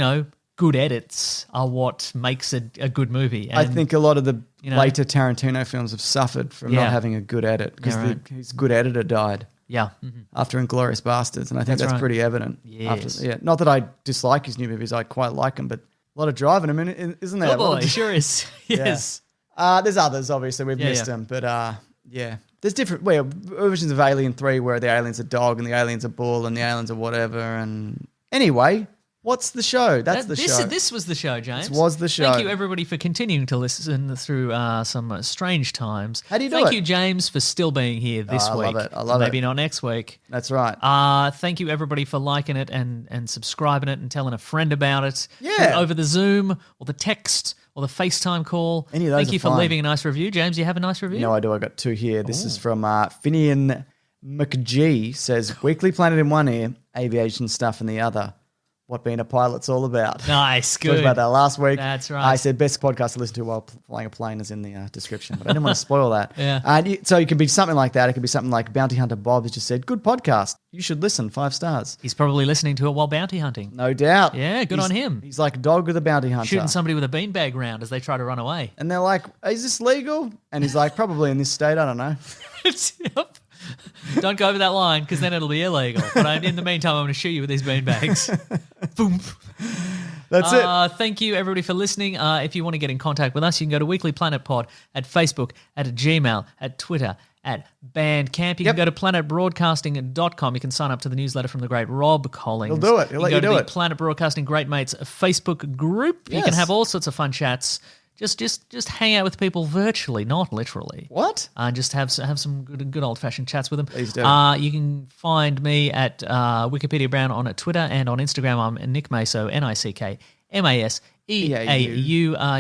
good edits are what makes it a good movie. And, I think a lot of the later Tarantino films have suffered from not having a good edit because his good editor died. Yeah, after Inglourious Bastards, and I think that's right. pretty evident. Yes. Not that I dislike his new movies, I quite like them, but a lot of driving them in, isn't there? Oh boy, sure is. Yes. There's others, obviously, we've missed them, but there's different versions of Alien 3 where the alien's a dog and the alien's a bull and the alien's a whatever. And anyway, what's the show? That's the show. This was the show, James. This was the show. Thank you, everybody, for continuing to listen through some strange times. How do you do it? Thank you, James, for still being here this week. I love it. Maybe not next week. That's right. Thank you, everybody, for liking it and subscribing it and telling a friend about it. Yeah. Over the Zoom or the text or the FaceTime call. Any of those Thank you are for fine. leaving a nice review. James, you have a nice review? No, I do. I got 2 here. This is from Finian McGee. Says, Weekly Planet in one ear, aviation stuff in the other. What being a pilot's all about. Nice, good. Talked about that last week. That's right. I said best podcast to listen to while flying a plane is in the description, but I didn't want to spoil that. Yeah. So it could be something like that. It could be something like Bounty Hunter Bob who just said, good podcast. You should listen, 5 stars. He's probably listening to it while bounty hunting. No doubt. Yeah, good on him. He's like a dog with a bounty hunter. Shooting somebody with a beanbag round as they try to run away. And they're like, is this legal? And he's like, probably in this state, I don't know. Yep. Don't go over that line because then it'll be illegal. But in the meantime, I'm going to shoot you with these beanbags. Boom. That's it. Thank you, everybody, for listening. If you want to get in contact with us, you can go to Weekly Planet Pod at Facebook, at Gmail, at Twitter, at Bandcamp. You can go to planetbroadcasting.com. You can sign up to the newsletter from the great Rob Collins. He'll do it. He'll let you do go to it. the Planet Broadcasting Great Mates Facebook group. You can Yes. have all sorts of fun chats. Just hang out with people virtually, not literally. What? Just have some good old-fashioned chats with them. Please do. You can find me at Wikipedia Brown on Twitter and on Instagram. I'm Nick Maso, NickMaseEAU.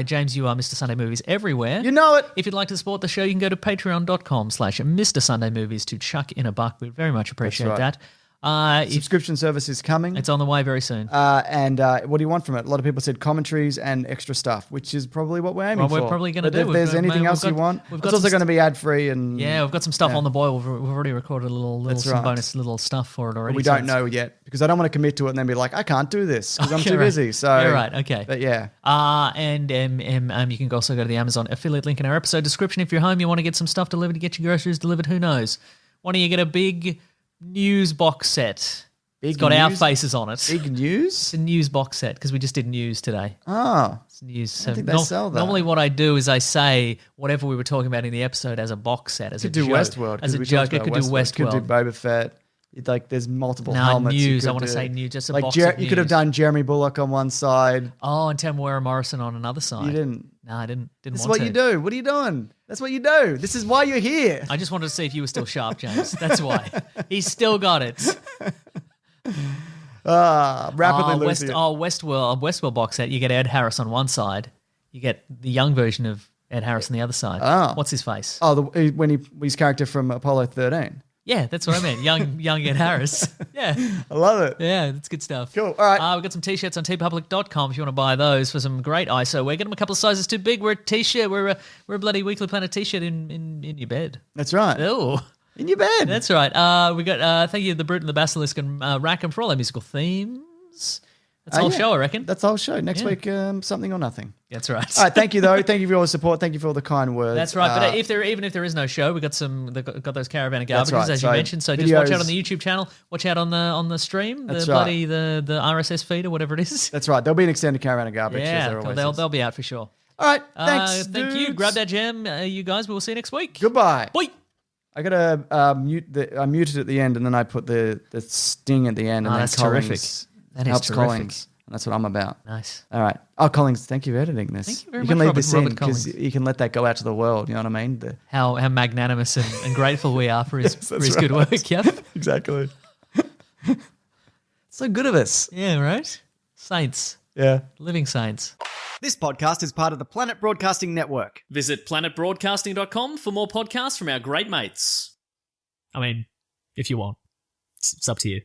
James, you are Mr. Sunday Movies everywhere. You know it. If you'd like to support the show, you can go to patreon.com/Mr. Sunday Movies to chuck in a buck. We'd very much appreciate right. that. Subscription service is coming. It's on the way very soon. And what do you want from it? A lot of people said commentaries and extra stuff, which is probably what we're aiming for. We're probably going to But do. if there's anything else you want, it's also going to be ad-free. And yeah, we've got some stuff on the boil. We've already recorded some right. bonus little stuff for it already. we don't know yet because I don't want to commit to it and then be like, I can't do this because I'm Okay, too right. busy. So Yeah, right, okay. But yeah. And you can also go to the Amazon affiliate link in our episode description. If you're home, you want to get some stuff delivered, to get your groceries delivered, who knows? Why don't you get a big news box set? It's got our faces on it. Big news? It's a news box set because we just did news today. Oh. It's news. I So think they sell that. Normally what I do is I say whatever we were talking about in the episode as a box set, as Could a do joke. Westworld. As a 'cause we joke, talked it about could do Westworld. Could do Boba Fett. Like there's multiple No, helmets. news. You I could want to do. say news. Just a Like box of you could have news. done Jeremy Bullock on one side. Oh, and Tamara Morrison on another side. You didn't. No, I didn't That's want what to. you do. What are you doing? That's what you do. This is why you're here. I just wanted to see if you were still sharp, James. That's why. He's still got it. Rapidly losing it. Westworld box set. You get Ed Harris on one side. You get the young version of Ed Harris on the other side. Oh. What's his face? Oh, when his character from Apollo 13. Yeah, that's what I meant. Young Ed Harris. Yeah. I love it. Yeah, that's good stuff. Cool. All right. We've got some t-shirts on tpublic.com if you want to buy those for some great ISO. We're getting them a couple of sizes too big. We're a t-shirt. We're a bloody Weekly Planet t-shirt in your bed. That's right. Oh. In your bed. That's right. We got thank you to the Brute and the Basilisk and Rackham for all our musical themes. That's the whole show, I reckon. That's the whole show. Next week, something or nothing. That's right. All right. Thank you, though. Thank you for all the support. Thank you for all the kind words. That's right. But even if there is no show, we got those caravan of garbages right. as you So mentioned. So just watch out videos- on the YouTube channel. Watch out on the stream. That's the right. bloody the RSS feed or whatever it is. That's right. There'll be an extended caravan of garbage. as Yeah, there always they'll is. be out for sure. All right. Thanks. Thank you. dudes. Grab that gem, you guys. We'll see you next week. Goodbye. Bye. I gotta mute. I muted at the end, and then I put the sting at the end, and then that's Collins terrific. That is helps terrific. Collins, and that's what I'm about. Nice. All right. Oh, Collins, thank you for editing this. Thank you very can much, leave this in Robert because Collins. you can let that go out to the world. You know what I mean? How magnanimous and grateful we are for his, Yes, for that's his good right. work. Yep. Exactly. So good of us. Yeah, right? Saints. Yeah. Living saints. This podcast is part of the Planet Broadcasting Network. Visit planetbroadcasting.com for more podcasts from our great mates. I mean, if you want. It's up to you.